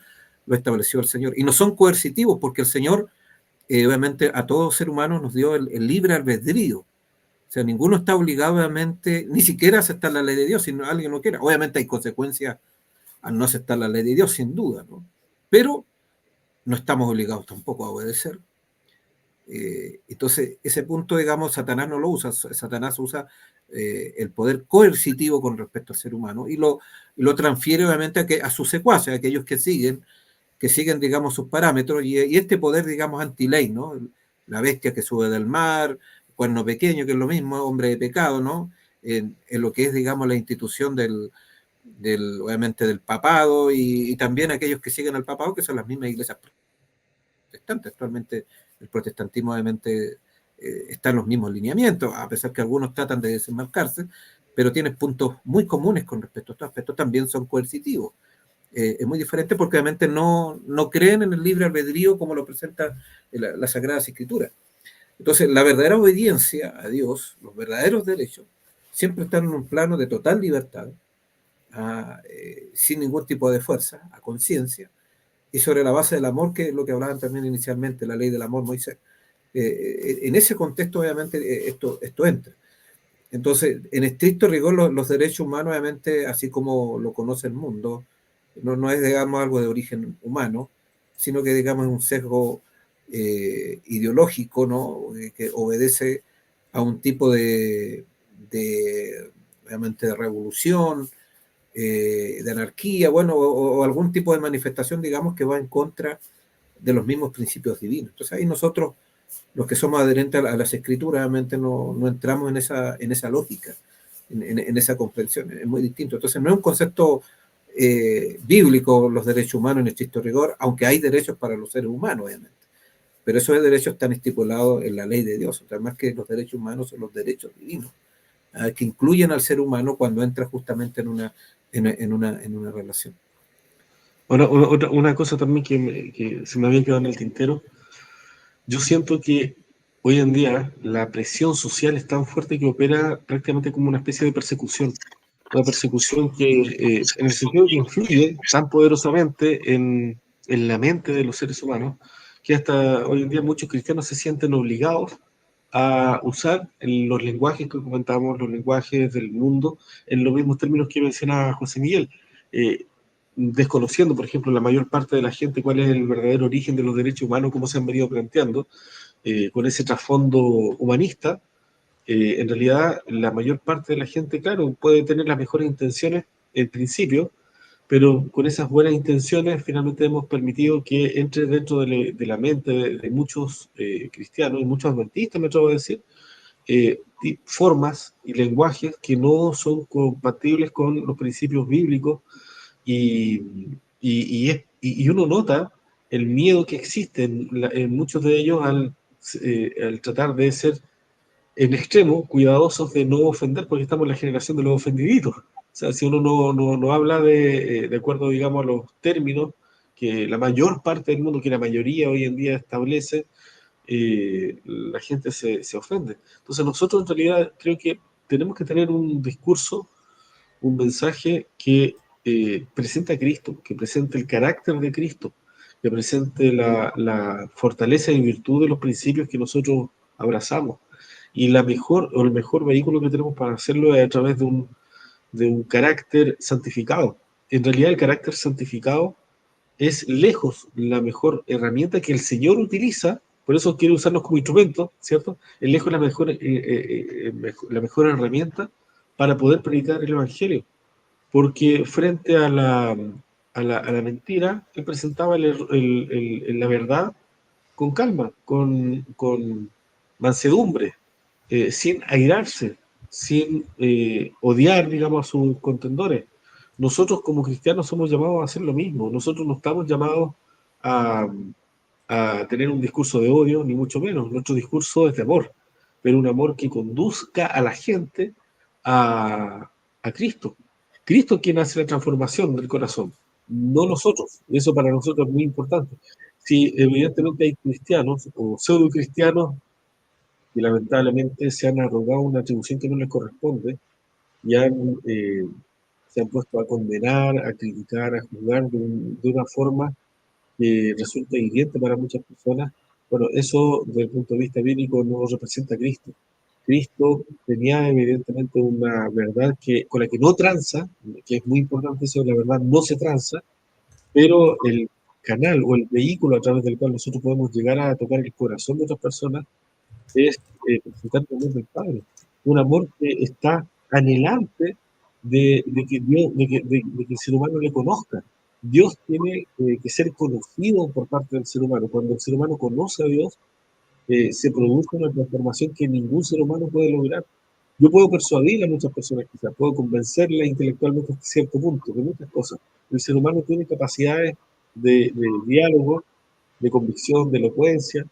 lo estableció el Señor. Y no son coercitivos, porque el Señor, obviamente, a todo ser humano nos dio el libre albedrío. O sea, ninguno está obligado, obviamente, ni siquiera a aceptar la ley de Dios, si alguien no quiera. Obviamente hay consecuencias al no aceptar la ley de Dios, sin duda, ¿no? Pero no estamos obligados tampoco a obedecer. Entonces, ese punto, digamos, Satanás no lo usa. Satanás usa el poder coercitivo con respecto al ser humano y lo transfiere, obviamente, a sus secuaces, a aquellos que siguen, digamos, sus parámetros, y este poder, digamos, anti-ley, ¿no? La bestia que sube del mar, cuerno pequeño, que es lo mismo, hombre de pecado, ¿no? En lo que es, digamos, la institución obviamente, del papado, y también aquellos que siguen al papado, que son las mismas iglesias protestantes. Actualmente el protestantismo, obviamente, está en los mismos lineamientos, a pesar que algunos tratan de desenmarcarse, pero tiene puntos muy comunes con respecto a estos aspectos. También son coercitivos. Es muy diferente porque obviamente no creen en el libre albedrío como lo presenta la Sagrada Escritura. Entonces, la verdadera obediencia a Dios, los verdaderos derechos, siempre están en un plano de total libertad, sin ningún tipo de fuerza, a conciencia, y sobre la base del amor, que es lo que hablaban también inicialmente, la ley del amor, Moisés. En ese contexto, obviamente, esto entra. Entonces, en estricto rigor, los derechos humanos, obviamente, así como lo conoce el mundo, no es, digamos, algo de origen humano, sino que, digamos, es un sesgo ideológico, ¿no? Que obedece a un tipo obviamente, de revolución, de anarquía, bueno, o algún tipo de manifestación, digamos, que va en contra de los mismos principios divinos. Entonces ahí nosotros, los que somos adherentes a las escrituras, realmente no entramos en esa lógica, en esa comprensión, es muy distinto. Entonces no es un concepto bíblico los derechos humanos en estricto rigor, aunque hay derechos para los seres humanos, obviamente, pero esos derechos están estipulados en la ley de Dios. O sea, más que los derechos humanos son los derechos divinos, que incluyen al ser humano cuando entra justamente en una relación. Ahora, una cosa también que se me había quedado en el tintero, yo siento que hoy en día la presión social es tan fuerte que opera prácticamente como una especie de persecución. Una persecución que, en el sentido que influye tan poderosamente en la mente de los seres humanos, que hasta hoy en día muchos cristianos se sienten obligados a usar los lenguajes que comentamos, los lenguajes del mundo, en los mismos términos que mencionaba José Miguel. Desconociendo, por ejemplo, la mayor parte de la gente cuál es el verdadero origen de los derechos humanos, cómo se han venido planteando, con ese trasfondo humanista. En realidad, la mayor parte de la gente, claro, puede tener las mejores intenciones en principio, pero con esas buenas intenciones finalmente hemos permitido que entre dentro de la mente de muchos cristianos y muchos adventistas, me atrevo a decir, formas y lenguajes que no son compatibles con los principios bíblicos, y uno nota el miedo que existe en muchos de ellos al tratar de ser en extremo cuidadosos de no ofender, porque estamos en la generación de los ofendiditos. O sea, si uno no habla de acuerdo, digamos, a los términos que la mayor parte del mundo, que la mayoría hoy en día establece, la gente se ofende. Entonces nosotros en realidad creo que tenemos que tener un discurso, un mensaje que presente a Cristo, que presente el carácter de Cristo, que presente la fortaleza y virtud de los principios que nosotros abrazamos. Y el mejor vehículo que tenemos para hacerlo es a través de un carácter santificado. En realidad el carácter santificado es lejos la mejor herramienta que el Señor utiliza, por eso quiere usarnos como instrumento, ¿cierto? Es lejos la mejor herramienta para poder predicar el Evangelio, porque frente a la mentira, él presentaba la verdad con calma, con mansedumbre, sin airarse, sin odiar, digamos, a sus contendores. Nosotros como cristianos somos llamados a hacer lo mismo. Nosotros no estamos llamados a, a tener un discurso de odio, ni mucho menos. Nuestro discurso es de amor, pero un amor que conduzca a la gente a Cristo. Cristo es quien hace la transformación del corazón, no nosotros. Y eso para nosotros es muy importante. Si evidentemente hay cristianos o pseudo cristianos que lamentablemente se han arrogado una atribución que no les corresponde y han se han puesto a condenar, a criticar, a juzgar de una forma que resulta hiriente para muchas personas. Bueno, eso desde el punto de vista bíblico no representa a Cristo. Cristo tenía evidentemente una verdad con la que no tranza, que es muy importante eso, la verdad no se tranza, pero el canal o el vehículo a través del cual nosotros podemos llegar a tocar el corazón de otras personas es presentar el amor del Padre. Un amor que está anhelante de que el ser humano le conozca. Dios tiene que ser conocido por parte del ser humano. Cuando el ser humano conoce a Dios, se produce una transformación que ningún ser humano puede lograr. Yo puedo persuadir a muchas personas, quizás puedo convencerlas intelectualmente hasta cierto punto de muchas cosas. El ser humano tiene capacidades de diálogo, de convicción, de elocuencia,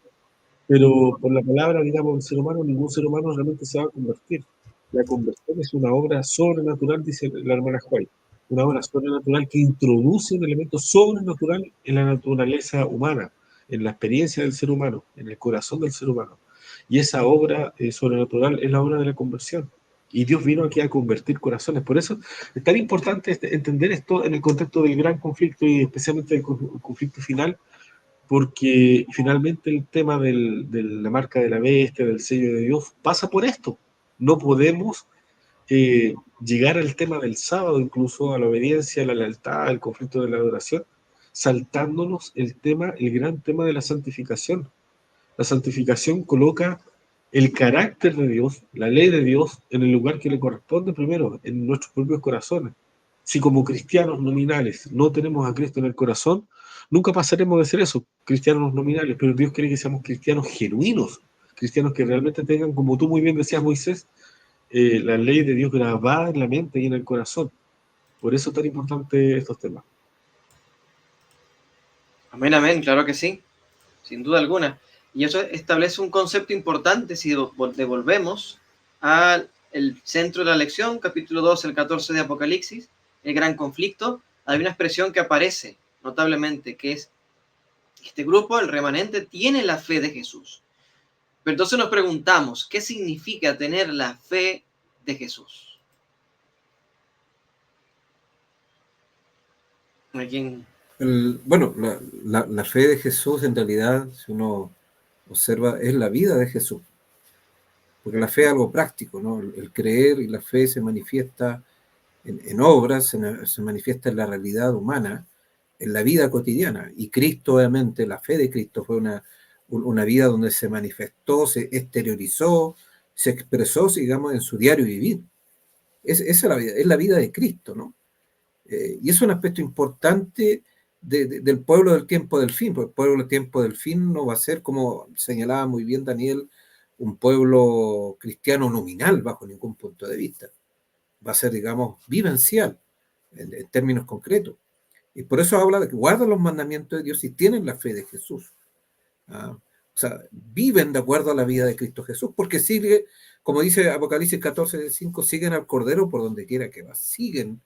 pero por la palabra, digamos, del ser humano, ningún ser humano realmente se va a convertir. La conversión es una obra sobrenatural, dice la hermana White, una obra sobrenatural que introduce un elemento sobrenatural en la naturaleza humana, en la experiencia del ser humano, en el corazón del ser humano. Y esa obra sobrenatural es la obra de la conversión. Y Dios vino aquí a convertir corazones. Por eso es tan importante entender esto en el contexto del gran conflicto y especialmente del conflicto final, porque finalmente el tema de la marca de la bestia, del sello de Dios, pasa por esto. No podemos llegar al tema del sábado, incluso a la obediencia, a la lealtad, al conflicto de la adoración, saltándonos el gran tema de la santificación. La santificación coloca el carácter de Dios, la ley de Dios, en el lugar que le corresponde primero, en nuestros propios corazones. Si como cristianos nominales no tenemos a Cristo en el corazón, nunca pasaremos de ser eso, cristianos nominales, pero Dios quiere que seamos cristianos genuinos, cristianos que realmente tengan, como tú muy bien decías, Moisés, la ley de Dios grabada en la mente y en el corazón. Por eso es tan importante estos temas. Amén, amén, claro que sí, sin duda alguna. Y eso establece un concepto importante si devolvemos al centro de la lección, capítulo 2, el 14 de Apocalipsis, el gran conflicto. Hay una expresión que aparece notablemente, que es: este grupo, el remanente, tiene la fe de Jesús. Pero entonces nos preguntamos, ¿qué significa tener la fe de Jesús? Bueno, la fe de Jesús en realidad, si uno observa, es la vida de Jesús. Porque la fe es algo práctico, ¿no? El creer y la fe se manifiesta en obras, se manifiesta en la realidad humana, en la vida cotidiana. Y Cristo, obviamente, la fe de Cristo fue una vida donde se manifestó, se exteriorizó, se expresó, digamos, en su diario vivir. Esa es la vida, es la vida de Cristo, ¿no? Y es un aspecto importante del pueblo del tiempo del fin, porque el pueblo del tiempo del fin no va a ser, como señalaba muy bien Daniel, un pueblo cristiano nominal bajo ningún punto de vista. Va a ser, digamos, vivencial en términos concretos. Y por eso habla de que guardan los mandamientos de Dios y tienen la fe de Jesús. O sea, viven de acuerdo a la vida de Cristo Jesús, porque sigue, como dice Apocalipsis 14:5, siguen al Cordero por donde quiera que va, siguen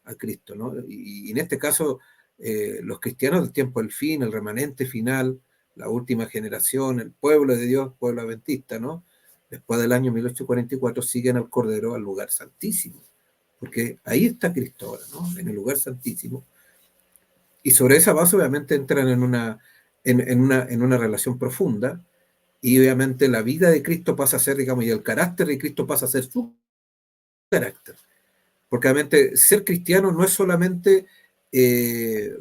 a Cristo, ¿no? Y en este caso, los cristianos del tiempo del fin, el remanente final, la última generación, el pueblo de Dios, pueblo adventista, ¿no? Después del año 1844 siguen al Cordero al lugar santísimo, porque ahí está Cristo ahora, ¿no? En el lugar santísimo. Y sobre esa base obviamente entran en una relación profunda, y obviamente la vida de Cristo pasa a ser, digamos, y el carácter de Cristo pasa a ser su carácter. Porque obviamente ser cristiano no es solamente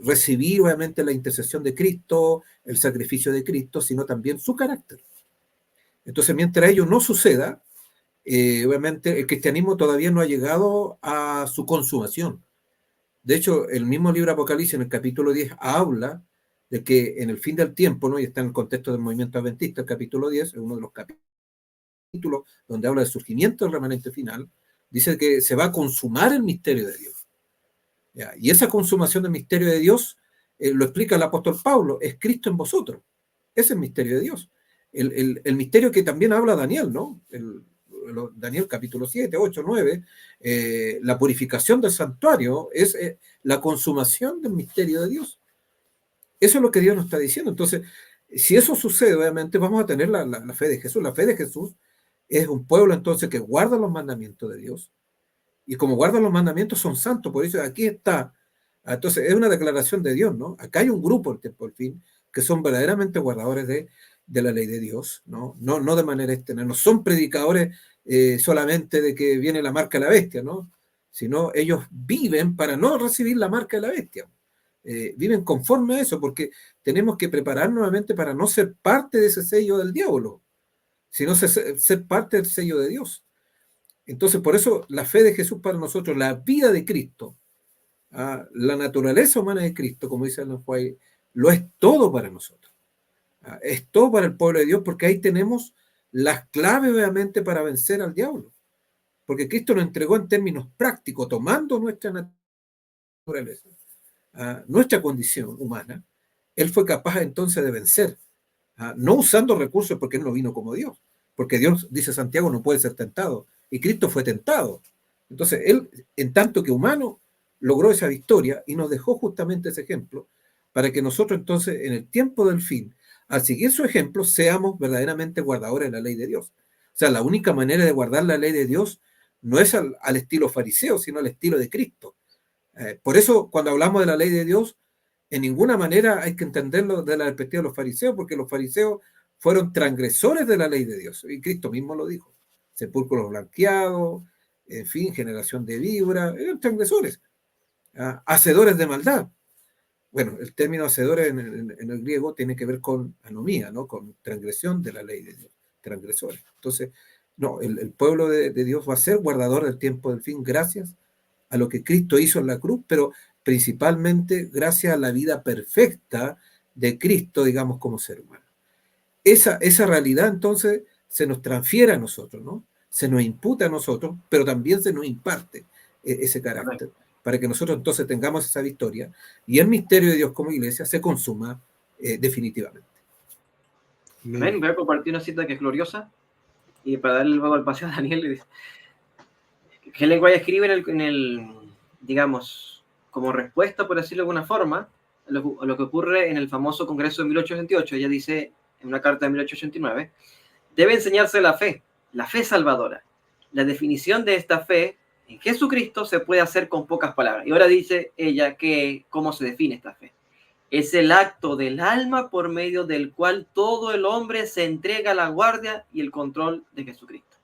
recibir obviamente la intercesión de Cristo, el sacrificio de Cristo, sino también su carácter. Entonces, mientras ello no suceda, obviamente el cristianismo todavía no ha llegado a su consumación. De hecho, el mismo libro Apocalipsis, en el capítulo 10, habla de que en el fin del tiempo, ¿no? Y está en el contexto del movimiento adventista, el capítulo 10, es uno de los capítulos donde habla del surgimiento del remanente final, dice que se va a consumar el misterio de Dios. ¿Ya? Y esa consumación del misterio de Dios, lo explica el apóstol Pablo, es Cristo en vosotros. Ese es el misterio de Dios. El misterio que también habla Daniel, ¿no? Daniel capítulo 7, 8, 9, la purificación del santuario es la consumación del misterio de Dios. Eso es lo que Dios nos está diciendo. Entonces, si eso sucede, obviamente vamos a tener la fe de Jesús. La fe de Jesús es un pueblo entonces que guarda los mandamientos de Dios, y como guardan los mandamientos son santos, por eso aquí está. Entonces es una declaración de Dios, ¿no? Acá hay un grupo del tiempo del fin que son verdaderamente guardadores de la ley de Dios, ¿no? No de manera externa, no son predicadores solamente de que viene la marca de la bestia, ¿no? Sino ellos viven para no recibir la marca de la bestia. Viven conforme a eso, porque tenemos que prepararnos nuevamente para no ser parte de ese sello del diablo, sino ser parte del sello de Dios. Entonces, por eso la fe de Jesús para nosotros, la vida de Cristo, la naturaleza humana de Cristo, como dice Alan White, lo es todo para nosotros. Es todo para el pueblo de Dios, porque ahí tenemos las claves obviamente para vencer al diablo. Porque Cristo nos entregó en términos prácticos, tomando nuestra naturaleza, nuestra condición humana, Él fue capaz entonces de vencer, no usando recursos porque Él no vino como Dios, porque Dios, dice Santiago, no puede ser tentado, y Cristo fue tentado. Entonces Él, en tanto que humano, logró esa victoria y nos dejó justamente ese ejemplo para que nosotros entonces en el tiempo del fin, al seguir su ejemplo, seamos verdaderamente guardadores de la ley de Dios. O sea, la única manera de guardar la ley de Dios no es al estilo fariseo, sino al estilo de Cristo. Por eso, cuando hablamos de la ley de Dios, en ninguna manera hay que entenderlo de la perspectiva de los fariseos, porque los fariseos fueron transgresores de la ley de Dios, y Cristo mismo lo dijo. Sepulcros blanqueados, en fin, generación de víboras, eran transgresores, hacedores de maldad. Bueno, el término hacedores en el griego tiene que ver con anomía, ¿no? Con transgresión de la ley de Dios, transgresores. Entonces, no, el pueblo de Dios va a ser guardador del tiempo del fin gracias a lo que Cristo hizo en la cruz, pero principalmente gracias a la vida perfecta de Cristo, digamos, como ser humano. Esa realidad entonces se nos transfiere a nosotros, ¿no? Se nos imputa a nosotros, pero también se nos imparte ese carácter, para que nosotros entonces tengamos esa victoria y el misterio de Dios como iglesia se consuma definitivamente. Amén. Voy a compartir una cita que es gloriosa y para darle luego al paseo a Daniel, que Ellen White escribe en el, digamos, como respuesta, por decirlo de alguna forma, a lo que ocurre en el famoso Congreso de 1888. Ella dice en una carta de 1889, debe enseñarse la fe salvadora. La definición de esta fe en Jesucristo se puede hacer con pocas palabras. Y ahora dice ella que cómo se define esta fe. Es el acto del alma por medio del cual todo el hombre se entrega a la guardia y el control de Jesucristo.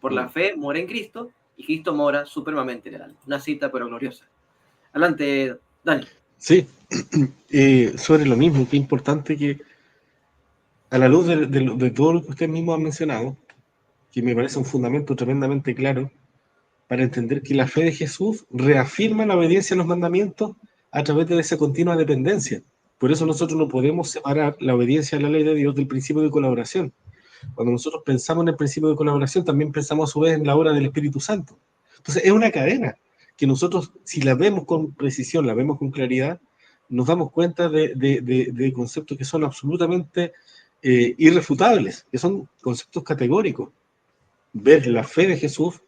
Por la fe mora en Cristo y Cristo mora supremamente en el alma. Una cita pero gloriosa. Adelante, Dani. Sí, sobre lo mismo, qué importante que a la luz de todo lo que usted mismo ha mencionado, que me parece un fundamento tremendamente claro, para entender que la fe de Jesús reafirma la obediencia a los mandamientos a través de esa continua dependencia. Por eso nosotros no podemos separar la obediencia a la ley de Dios del principio de colaboración. Cuando nosotros pensamos en el principio de colaboración, también pensamos a su vez en la obra del Espíritu Santo. Entonces es una cadena que nosotros, si la vemos con precisión, la vemos con claridad, nos damos cuenta de conceptos que son absolutamente irrefutables, que son conceptos categóricos. Ver la fe de Jesús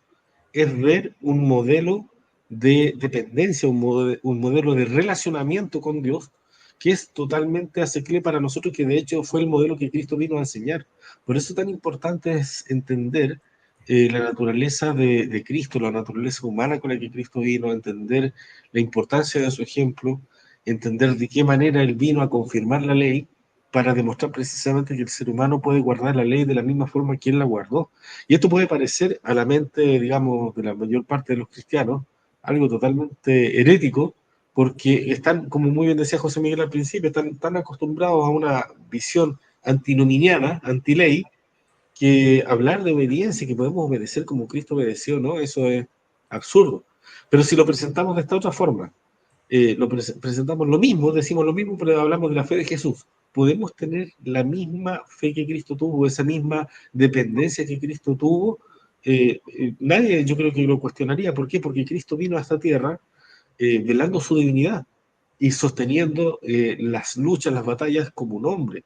es ver un modelo de dependencia, un modelo de relacionamiento con Dios que es totalmente asequible para nosotros, que de hecho fue el modelo que Cristo vino a enseñar. Por eso tan importante es entender la naturaleza de Cristo, la naturaleza humana con la que Cristo vino, entender la importancia de su ejemplo, entender de qué manera Él vino a confirmar la ley, para demostrar precisamente que el ser humano puede guardar la ley de la misma forma que Él la guardó. Y esto puede parecer a la mente, digamos, de la mayor parte de los cristianos, algo totalmente herético, porque están, como muy bien decía José Miguel al principio, están acostumbrados a una visión antinominiana, antiley, que hablar de obediencia, que podemos obedecer como Cristo obedeció, ¿no? Eso es absurdo. Pero si lo presentamos de esta otra forma, presentamos lo mismo, decimos lo mismo, pero hablamos de la fe de Jesús. Podemos tener la misma fe que Cristo tuvo, esa misma dependencia que Cristo tuvo. Nadie, yo creo que lo cuestionaría. ¿Por qué? Porque Cristo vino a esta tierra velando su divinidad y sosteniendo las luchas, las batallas como un hombre,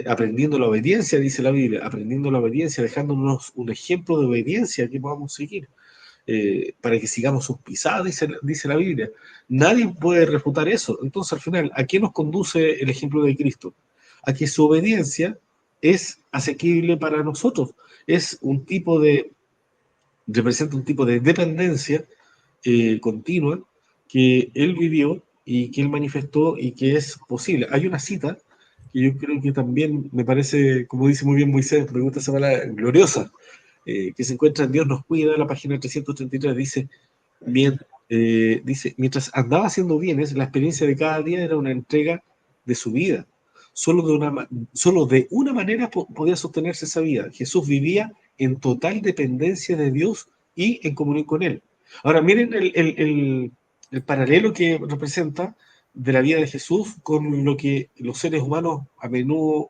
aprendiendo la obediencia, dice la Biblia, aprendiendo la obediencia, dejándonos un ejemplo de obediencia que podamos seguir. Para que sigamos sus pisadas, dice la Biblia. Nadie puede refutar eso. Entonces, al final, ¿a qué nos conduce el ejemplo de Cristo? A que su obediencia es asequible para nosotros. Es un tipo representa un tipo de dependencia continua que él vivió y que él manifestó y que es posible. Hay una cita que yo creo que también me parece, como dice muy bien Moisés, me gusta esa palabra, gloriosa, que se encuentra en Dios nos cuida, la página 333, dice, mientras andaba haciendo bienes, la experiencia de cada día era una entrega de su vida. Solo de una manera podía sostenerse esa vida. Jesús vivía en total dependencia de Dios y en comunión con Él. Ahora, miren el paralelo que representa de la vida de Jesús con lo que los seres humanos a menudo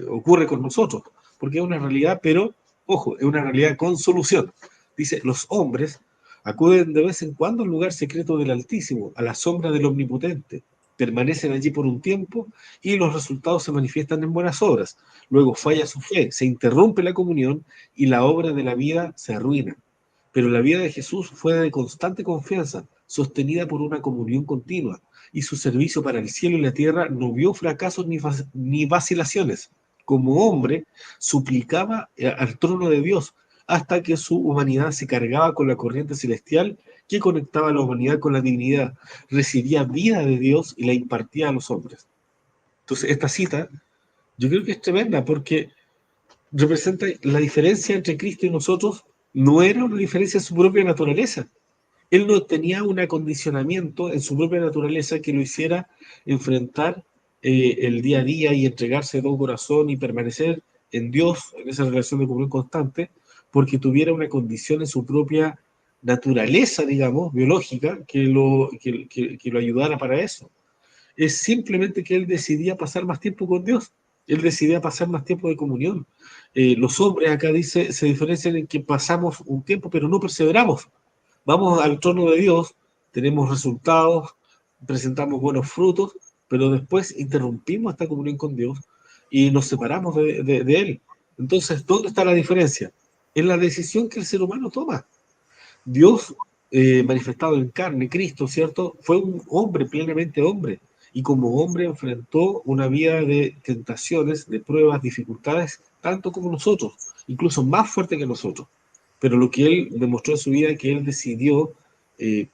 ocurre con nosotros, porque es una realidad, pero, ojo, es una realidad con solución. Dice, los hombres acuden de vez en cuando al lugar secreto del Altísimo, a la sombra del Omnipotente. Permanecen allí por un tiempo y los resultados se manifiestan en buenas obras. Luego falla su fe, se interrumpe la comunión y la obra de la vida se arruina. Pero la vida de Jesús fue de constante confianza, sostenida por una comunión continua, y su servicio para el cielo y la tierra no vio fracasos ni vacilaciones. Como hombre, suplicaba al trono de Dios hasta que su humanidad se cargaba con la corriente celestial que conectaba a la humanidad con la divinidad, recibía vida de Dios y la impartía a los hombres. Entonces, esta cita yo creo que es tremenda porque representa la diferencia entre Cristo y nosotros. No era una diferencia en su propia naturaleza. Él no tenía un acondicionamiento en su propia naturaleza que lo hiciera enfrentar el día a día y entregarse de todo corazón y permanecer en Dios, en esa relación de comunión constante, porque tuviera una condición en su propia naturaleza, digamos, biológica, que lo ayudara para eso. Es simplemente que él decidía pasar más tiempo con Dios, él decidía pasar más tiempo de comunión. Los hombres, acá dice, se diferencian en que pasamos un tiempo, pero no perseveramos. Vamos al trono de Dios, tenemos resultados, presentamos buenos frutos, pero después interrumpimos esta comunión con Dios y nos separamos de Él. Entonces, ¿dónde está la diferencia? En la decisión que el ser humano toma. Dios, manifestado en carne, Cristo, ¿cierto? Fue un hombre, plenamente hombre, y como hombre enfrentó una vida de tentaciones, de pruebas, dificultades, tanto como nosotros, incluso más fuerte que nosotros. Pero lo que él demostró en su vida es que él decidió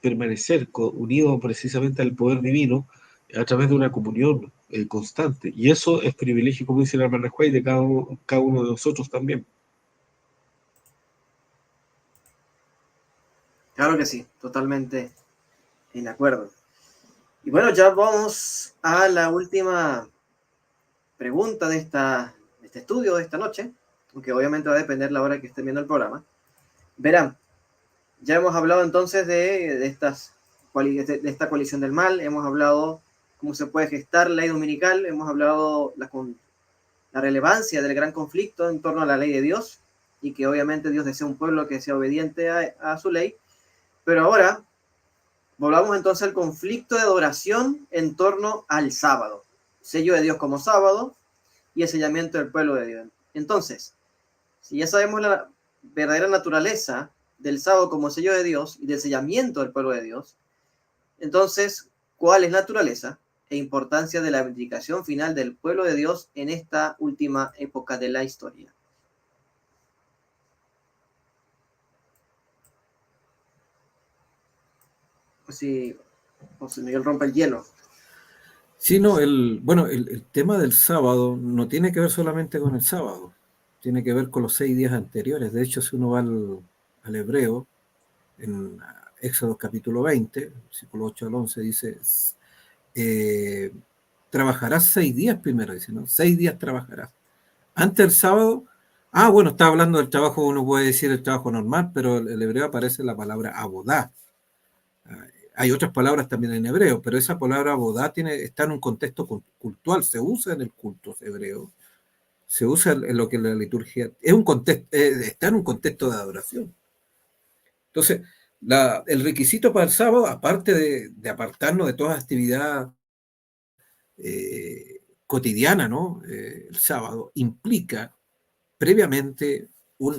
permanecer unido precisamente al poder divino a través de una comunión constante. Y eso es privilegio, como dice la hermana Juárez, de cada uno de nosotros también. Claro que sí, totalmente en acuerdo. Y bueno, ya vamos a la última pregunta de este estudio de esta noche, aunque obviamente va a depender la hora que estén viendo el programa. Verán, ya hemos hablado entonces de esta coalición del mal, hemos hablado cómo se puede gestar la ley dominical, hemos hablado la relevancia del gran conflicto en torno a la ley de Dios y que obviamente Dios desea un pueblo que sea obediente a su ley. Pero ahora volvamos entonces al conflicto de adoración en torno al sábado. Sello de Dios como sábado y el sellamiento del pueblo de Dios. Entonces, si ya sabemos la verdadera naturaleza del sábado como sello de Dios y del sellamiento del pueblo de Dios, entonces, ¿cuál es la naturaleza e importancia de la vindicación final del pueblo de Dios en esta última época de la historia? Si José Miguel rompe el hielo. Sí, no, el tema del sábado no tiene que ver solamente con el sábado, tiene que ver con los 6 días anteriores. De hecho, si uno va al hebreo, en Éxodo capítulo 20, versículo 8 al 11, dice, trabajarás 6 días primero, dice, ¿no? 6 días trabajarás. Antes del sábado, bueno, está hablando del trabajo, uno puede decir el trabajo normal, pero el hebreo aparece la palabra abodá. Hay otras palabras también en hebreo, pero esa palabra abodá está en un contexto cultural, se usa en el culto hebreo, se usa en lo que la liturgia, está en un contexto de adoración. Entonces, el requisito para el sábado, aparte de apartarnos de toda actividad cotidiana, ¿no? El sábado implica previamente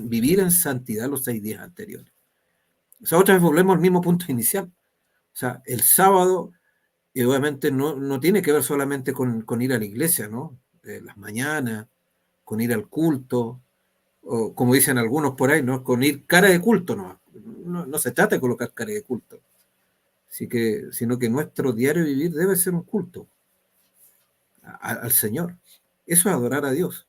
vivir en santidad los 6 días anteriores. O sea, otra vez volvemos al mismo punto inicial. O sea, el sábado, obviamente, no tiene que ver solamente con ir a la iglesia, ¿no? Las mañanas, con ir al culto, o como dicen algunos por ahí, ¿no? Con ir cara de culto, ¿no? no se trata de colocar cara de culto, sino que nuestro diario vivir debe ser un culto al Señor. Eso es adorar a Dios.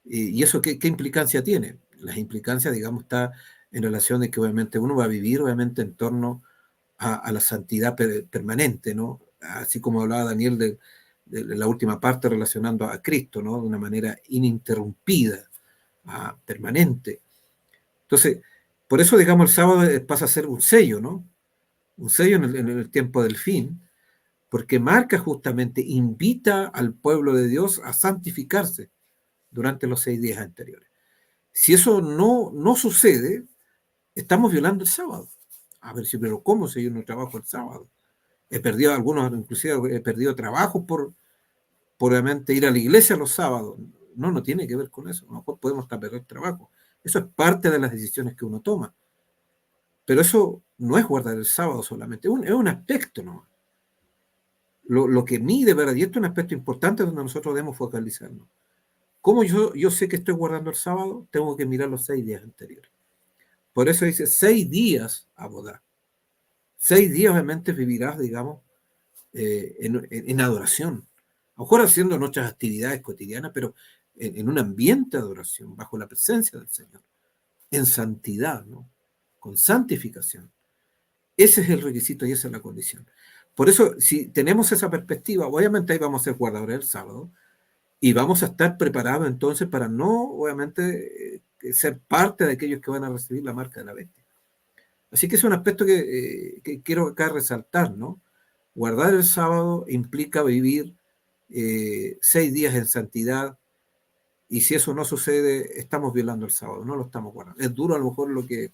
¿Y eso qué implicancia tiene? Las implicancias, digamos, está en relación de que obviamente uno va a vivir, obviamente, en torno a la santidad permanente, ¿no? Así como hablaba Daniel de la última parte relacionando a Cristo, ¿no? De una manera ininterrumpida, permanente. Entonces, por eso, digamos, el sábado pasa a ser un sello, ¿no? Un sello en el tiempo del fin, porque marca justamente, invita al pueblo de Dios a santificarse durante los 6 días anteriores. Si eso no sucede, estamos violando el sábado. A ver, pero ¿cómo si yo no trabajo el sábado? He perdido algunos, inclusive he perdido trabajo por obviamente ir a la iglesia los sábados. No tiene que ver con eso. A lo mejor podemos hasta perder trabajo. Eso es parte de las decisiones que uno toma. Pero eso no es guardar el sábado solamente, es un aspecto, ¿no? Lo que mide, ¿verdad? Y esto es un aspecto importante donde nosotros debemos focalizarnos. ¿Cómo yo sé que estoy guardando el sábado? Tengo que mirar los 6 días anteriores. Por eso dice 6 días a bodar. 6 días obviamente vivirás, digamos, en adoración. A lo mejor haciendo nuestras actividades cotidianas, pero en un ambiente de adoración, bajo la presencia del Señor, en santidad, ¿no? Con santificación. Ese es el requisito y esa es la condición. Por eso, si tenemos esa perspectiva, obviamente ahí vamos a ser guardadores del sábado y vamos a estar preparados entonces para no, obviamente, ser parte de aquellos que van a recibir la marca de la bestia. Así que es un aspecto que quiero acá resaltar, ¿no? Guardar el sábado implica vivir 6 días en santidad, y si eso no sucede, estamos violando el sábado, no lo estamos guardando. Es duro a lo mejor lo que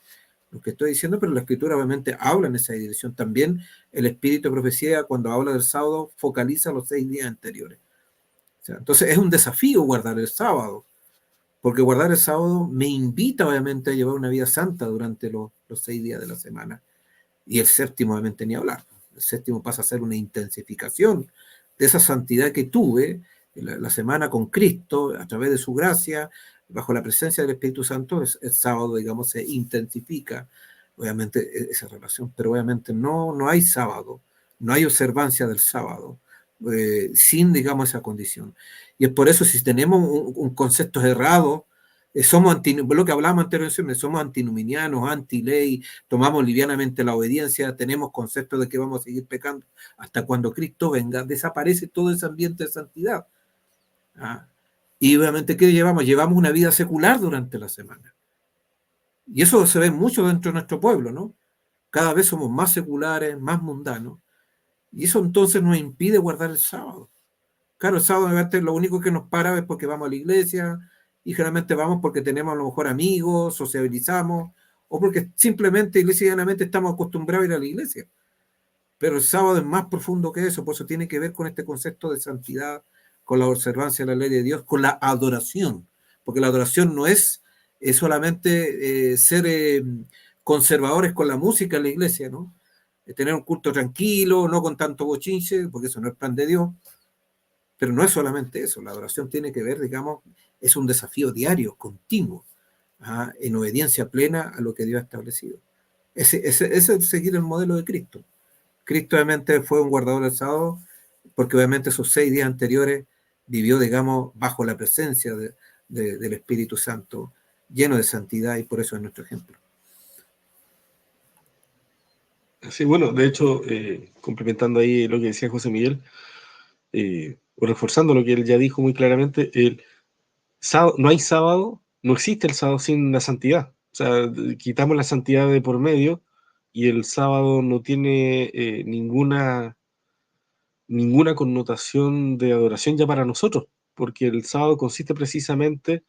estoy diciendo, pero la Escritura obviamente habla en esa dirección. También el Espíritu de Profecía, cuando habla del sábado, focaliza los 6 días anteriores. O sea, entonces es un desafío guardar el sábado, porque guardar el sábado me invita obviamente a llevar una vida santa durante los 6 días de la semana. Y el séptimo obviamente ni hablar. El séptimo pasa a ser una intensificación de esa santidad que tuve la semana con Cristo, a través de su gracia, bajo la presencia del Espíritu Santo. El sábado, digamos, se intensifica, obviamente, esa relación, pero obviamente no hay sábado, no hay observancia del sábado, sin, digamos, esa condición. Y es por eso, si tenemos un concepto errado, somos lo que hablábamos anteriormente, somos antinominianos, anti-ley, tomamos livianamente la obediencia, tenemos conceptos de que vamos a seguir pecando hasta cuando Cristo venga, desaparece todo ese ambiente de santidad. Y obviamente, ¿qué llevamos? Llevamos una vida secular durante la semana. Y eso se ve mucho dentro de nuestro pueblo, ¿no? Cada vez somos más seculares, más mundanos. Y eso entonces nos impide guardar el sábado. Claro, el sábado lo único que nos para es porque vamos a la iglesia, y generalmente vamos porque tenemos a lo mejor amigos, sociabilizamos, o porque simplemente, iglesianamente, estamos acostumbrados a ir a la iglesia. Pero el sábado es más profundo que eso, por eso tiene que ver con este concepto de santidad, con la observancia de la ley de Dios, con la adoración, porque la adoración no es solamente ser conservadores con la música en la iglesia, ¿no? Tener un culto tranquilo, no con tanto bochinche, porque eso no es plan de Dios. Pero no es solamente eso, la adoración tiene que ver, digamos, es un desafío diario, continuo, en obediencia plena a lo que Dios ha establecido. Ese es seguir el modelo de Cristo. Cristo obviamente fue un guardador del sábado, porque obviamente esos 6 días anteriores vivió, digamos, bajo la presencia del Espíritu Santo, lleno de santidad, y por eso es nuestro ejemplo. Sí, bueno, de hecho, complementando ahí lo que decía José Miguel, o reforzando lo que él ya dijo muy claramente, no hay sábado, no existe el sábado sin la santidad. O sea, quitamos la santidad de por medio y el sábado no tiene ninguna connotación de adoración ya para nosotros, porque el sábado consiste precisamente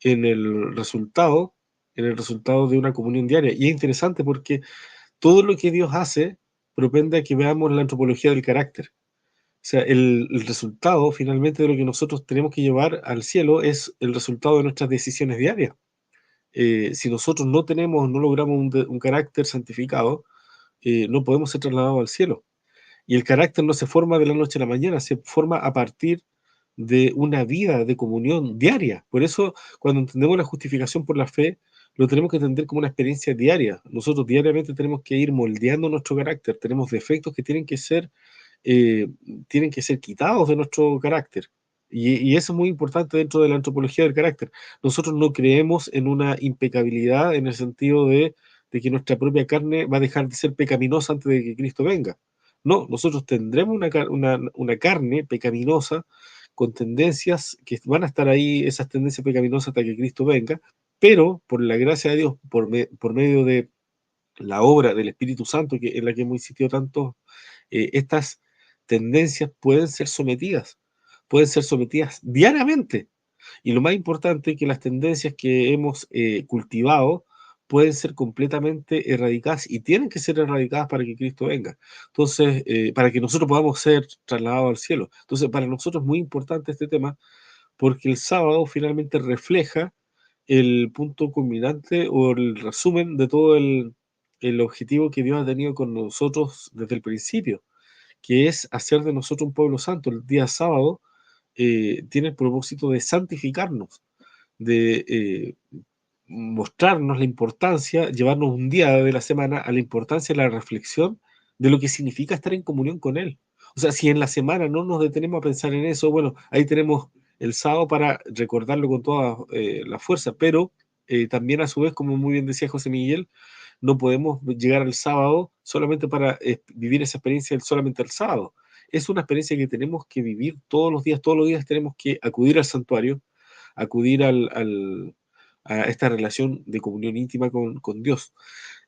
en el resultado de una comunión diaria. Y es interesante porque todo lo que Dios hace propende a que veamos la antropología del carácter. O sea, el resultado finalmente de lo que nosotros tenemos que llevar al cielo es el resultado de nuestras decisiones diarias. Si nosotros no logramos un carácter santificado, no podemos ser trasladados al cielo. Y el carácter no se forma de la noche a la mañana, se forma a partir de una vida de comunión diaria. Por eso, cuando entendemos la justificación por la fe, lo tenemos que entender como una experiencia diaria. Nosotros diariamente tenemos que ir moldeando nuestro carácter. Tenemos defectos que eh, tienen que ser quitados de nuestro carácter. Y eso es muy importante dentro de la antropología del carácter. Nosotros no creemos en una impecabilidad en el sentido de que nuestra propia carne va a dejar de ser pecaminosa antes de que Cristo venga. No, nosotros tendremos una carne pecaminosa con tendencias que van a estar ahí, esas tendencias pecaminosas hasta que Cristo venga, pero por la gracia de Dios, por medio de la obra del Espíritu Santo, que en la que hemos insistido tanto, estas tendencias pueden ser sometidas diariamente. Y lo más importante es que las tendencias que hemos cultivado pueden ser completamente erradicadas y tienen que ser erradicadas para que Cristo venga. Entonces, para que nosotros podamos ser trasladados al cielo. Entonces, para nosotros es muy importante este tema porque el sábado finalmente refleja el punto culminante o el resumen de todo el objetivo que Dios ha tenido con nosotros desde el principio, que es hacer de nosotros un pueblo santo. El día sábado tiene el propósito de santificarnos, de mostrarnos la importancia, llevarnos un día de la semana a la importancia de la reflexión de lo que significa estar en comunión con Él. O sea, si en la semana no nos detenemos a pensar en eso, bueno, ahí tenemos el sábado para recordarlo con toda la fuerza, pero también a su vez, como muy bien decía José Miguel, no podemos llegar al sábado solamente para vivir esa experiencia solamente el sábado. Es una experiencia que tenemos que vivir todos los días tenemos que acudir al santuario, acudir a esta relación de comunión íntima con Dios.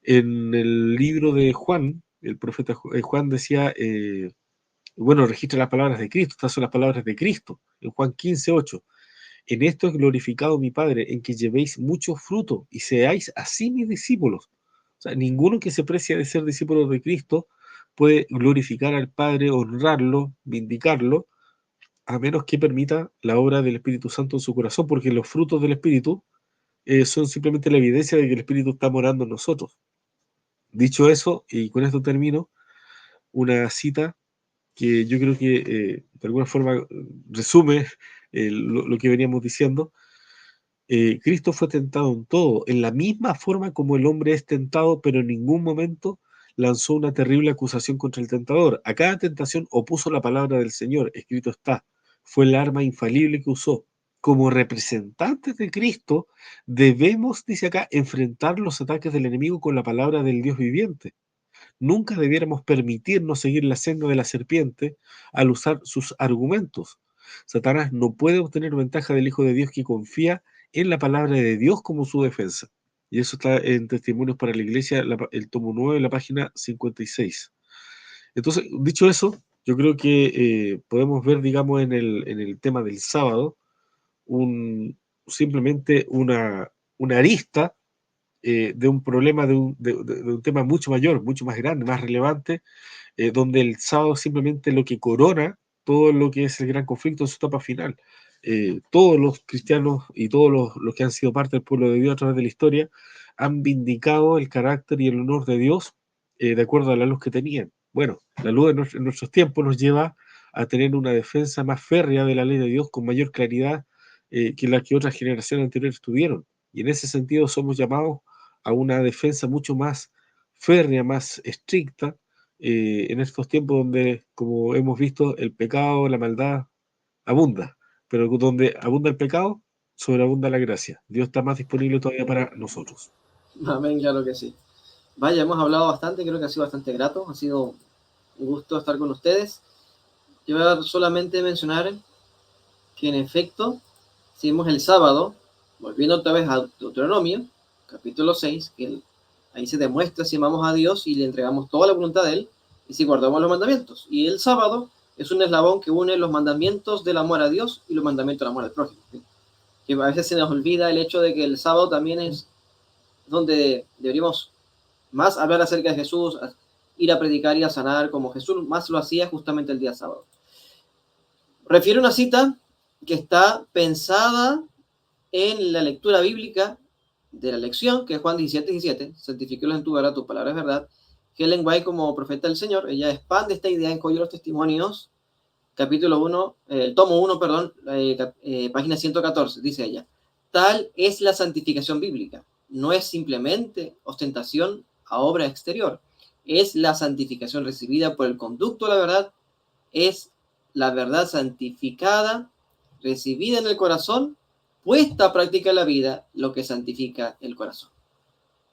En el libro de Juan, el profeta Juan decía, bueno, registra las palabras de Cristo, estas son las palabras de Cristo, en Juan 15:8. En esto es glorificado mi Padre, en que llevéis mucho fruto y seáis así mis discípulos. O sea, ninguno que se precia de ser discípulo de Cristo puede glorificar al Padre, honrarlo, vindicarlo, a menos que permita la obra del Espíritu Santo en su corazón, porque los frutos del Espíritu son simplemente la evidencia de que el Espíritu está morando en nosotros. Dicho eso, y con esto termino, una cita que yo creo que de alguna forma resume lo que veníamos diciendo. Cristo fue tentado en todo, en la misma forma como el hombre es tentado, pero en ningún momento lanzó una terrible acusación contra el tentador. A cada tentación opuso la palabra del Señor, escrito está. Fue el arma infalible que usó. Como representantes de Cristo, debemos, dice acá, enfrentar los ataques del enemigo con la palabra del Dios viviente. Nunca debiéramos permitirnos seguir la senda de la serpiente al usar sus argumentos. Satanás no puede obtener ventaja del Hijo de Dios que confía en la palabra de Dios como su defensa. Y eso está en Testimonios para la Iglesia, el tomo 9, la página 56. Entonces, dicho eso, yo creo que podemos ver, digamos, en el tema del sábado, simplemente una arista de un problema, de un tema mucho mayor, mucho más grande, más relevante, donde el sábado simplemente lo que corona todo lo que es el gran conflicto en su etapa final. Todos los cristianos y todos los que han sido parte del pueblo de Dios a través de la historia han vindicado el carácter y el honor de Dios de acuerdo a la luz que tenían. Bueno, la luz en nuestros tiempos nos lleva a tener una defensa más férrea de la ley de Dios con mayor claridad que la que otras generaciones anteriores tuvieron. Y en ese sentido somos llamados a una defensa mucho más férrea, más estricta, en estos tiempos donde, como hemos visto, el pecado, la maldad abunda, pero donde abunda el pecado, sobreabunda la gracia. Dios está más disponible todavía para nosotros. Amén, claro que sí. Vaya, hemos hablado bastante, creo que ha sido bastante grato, ha sido un gusto estar con ustedes. Yo voy a solamente mencionar que en efecto, si vemos el sábado, volviendo otra vez a Deuteronomio, capítulo 6, que ahí se demuestra si amamos a Dios y le entregamos toda la voluntad de Él y si guardamos los mandamientos. Y el sábado es un eslabón que une los mandamientos del amor a Dios y los mandamientos del amor al prójimo. Que a veces se nos olvida el hecho de que el sábado también es donde deberíamos más hablar acerca de Jesús, ir a predicar y a sanar como Jesús más lo hacía justamente el día sábado. Refiere una cita que está pensada en la lectura bíblica de la lección, que es Juan 17:17, santifícalos en tu verdad, tu palabra es verdad. Helen White, como profeta del Señor, ella expande esta idea en Joya de los Testimonios, capítulo 1, tomo 1, perdón, página 114, dice ella. Tal es la santificación bíblica. no es simplemente ostentación a obra exterior, es la santificación recibida por el conducto de la verdad, es la verdad santificada, recibida en el corazón, puesta a práctica en la vida, lo que santifica el corazón.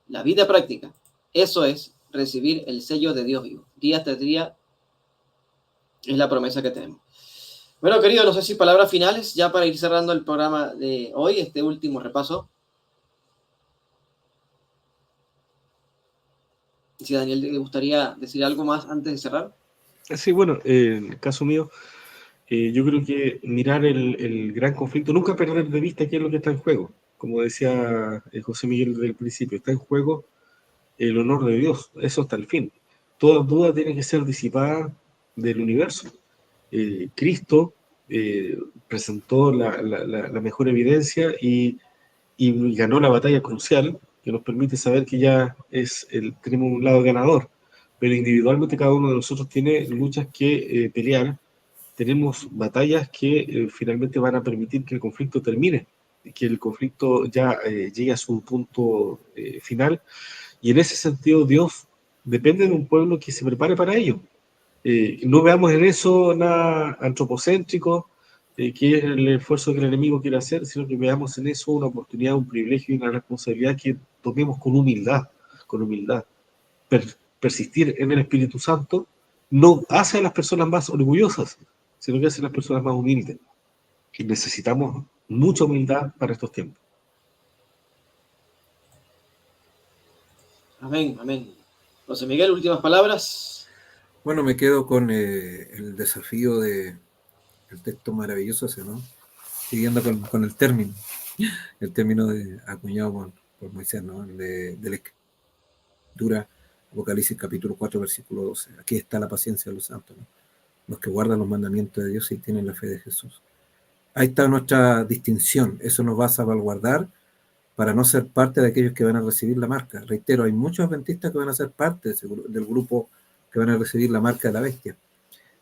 La vida práctica, eso es recibir el sello de Dios vivo. Día tras día es la promesa que tenemos. Bueno, querido, no sé si palabras finales ya para ir cerrando el programa de hoy, este último repaso. Si Daniel le gustaría decir algo más antes de cerrar. Sí, bueno, en el caso mío, yo creo que mirar el gran conflicto, nunca perder de vista qué es lo que está en juego. Como decía José Miguel desde el principio, está en juego el honor de Dios, eso hasta el fin. Toda duda tiene que ser disipada del universo. Cristo presentó la mejor evidencia y ganó la batalla crucial que nos permite saber que ya tenemos un lado ganador, pero individualmente cada uno de nosotros tiene luchas que pelear, tenemos batallas que finalmente van a permitir que el conflicto termine, que el conflicto ya llegue a su punto final, y en ese sentido Dios depende de un pueblo que se prepare para ello. No veamos en eso nada antropocéntrico, que es el esfuerzo que el enemigo quiere hacer, sino que veamos en eso una oportunidad, un privilegio y una responsabilidad que tomemos con humildad, con humildad. Persistir en el Espíritu Santo no hace a las personas más orgullosas, sino que hace a las personas más humildes. Y necesitamos mucha humildad para estos tiempos. Amén, amén. José Miguel, últimas palabras. Bueno, me quedo con el desafío del texto maravilloso ese, ¿no? Siguiendo con el término acuñado por Moisés, ¿no? De la Escritura, Apocalipsis capítulo 4, versículo 12. Aquí está la paciencia de los santos, ¿no? Los que guardan los mandamientos de Dios y tienen la fe de Jesús. Ahí está nuestra distinción. Eso nos va a salvaguardar para no ser parte de aquellos que van a recibir la marca. Reitero, hay muchos adventistas que van a ser parte del grupo que van a recibir la marca de la bestia.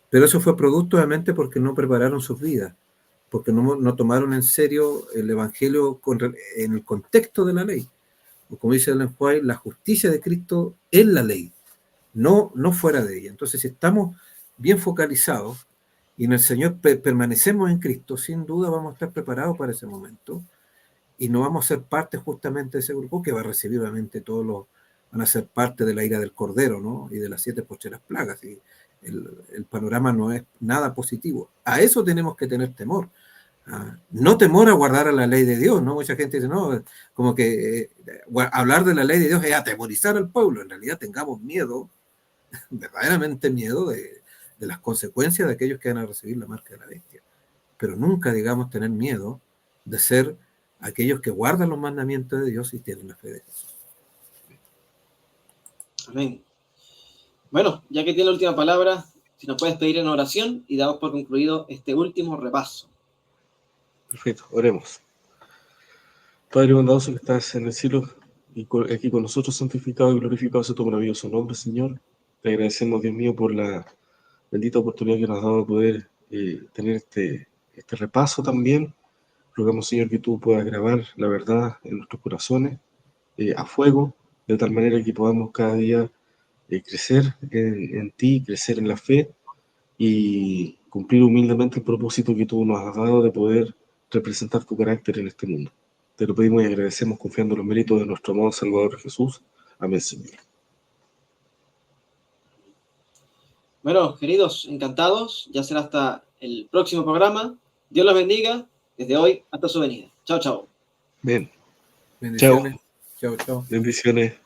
Pero eso fue producto, obviamente, porque no prepararon sus vidas, porque no tomaron en serio el Evangelio en el contexto de la ley. Como dice Ellen White, la justicia de Cristo es la ley, no fuera de ella. Entonces, si estamos bien focalizados y en el Señor permanecemos en Cristo, sin duda vamos a estar preparados para ese momento y no vamos a ser parte justamente de ese grupo que va a recibir, obviamente, van a ser parte de la ira del Cordero, ¿no? Y de las 7 postreras plagas. Y el panorama no es nada positivo. A eso tenemos que tener temor. No temor a guardar a la ley de Dios, ¿no? Mucha gente dice, no, como que hablar de la ley de Dios es atemorizar al pueblo. En realidad tengamos miedo, verdaderamente miedo de las consecuencias de aquellos que van a recibir la marca de la bestia. Pero nunca, digamos, tener miedo de ser aquellos que guardan los mandamientos de Dios y tienen la fe de Jesús. Amén. Bueno, ya que tiene la última palabra, si nos puedes pedir en oración y damos por concluido este último repaso. Perfecto, oremos. Padre bondadoso que estás en el cielo y aquí con nosotros, santificado y glorificado sea tu maravilloso nombre, Señor. Te agradecemos, Dios mío, por la bendita oportunidad que nos has dado de poder tener este repaso también. Rogamos, Señor, que tú puedas grabar la verdad en nuestros corazones a fuego, de tal manera que podamos cada día crecer en ti, crecer en la fe y cumplir humildemente el propósito que tú nos has dado de poder representar tu carácter en este mundo. Te lo pedimos y agradecemos confiando en los méritos de nuestro amado Salvador Jesús. Amén, Señor. Bueno, queridos, encantados. Ya será hasta el próximo programa. Dios los bendiga desde hoy hasta su venida. Chao, chao. Bien. Bendiciones. Chao, chao. Bendiciones.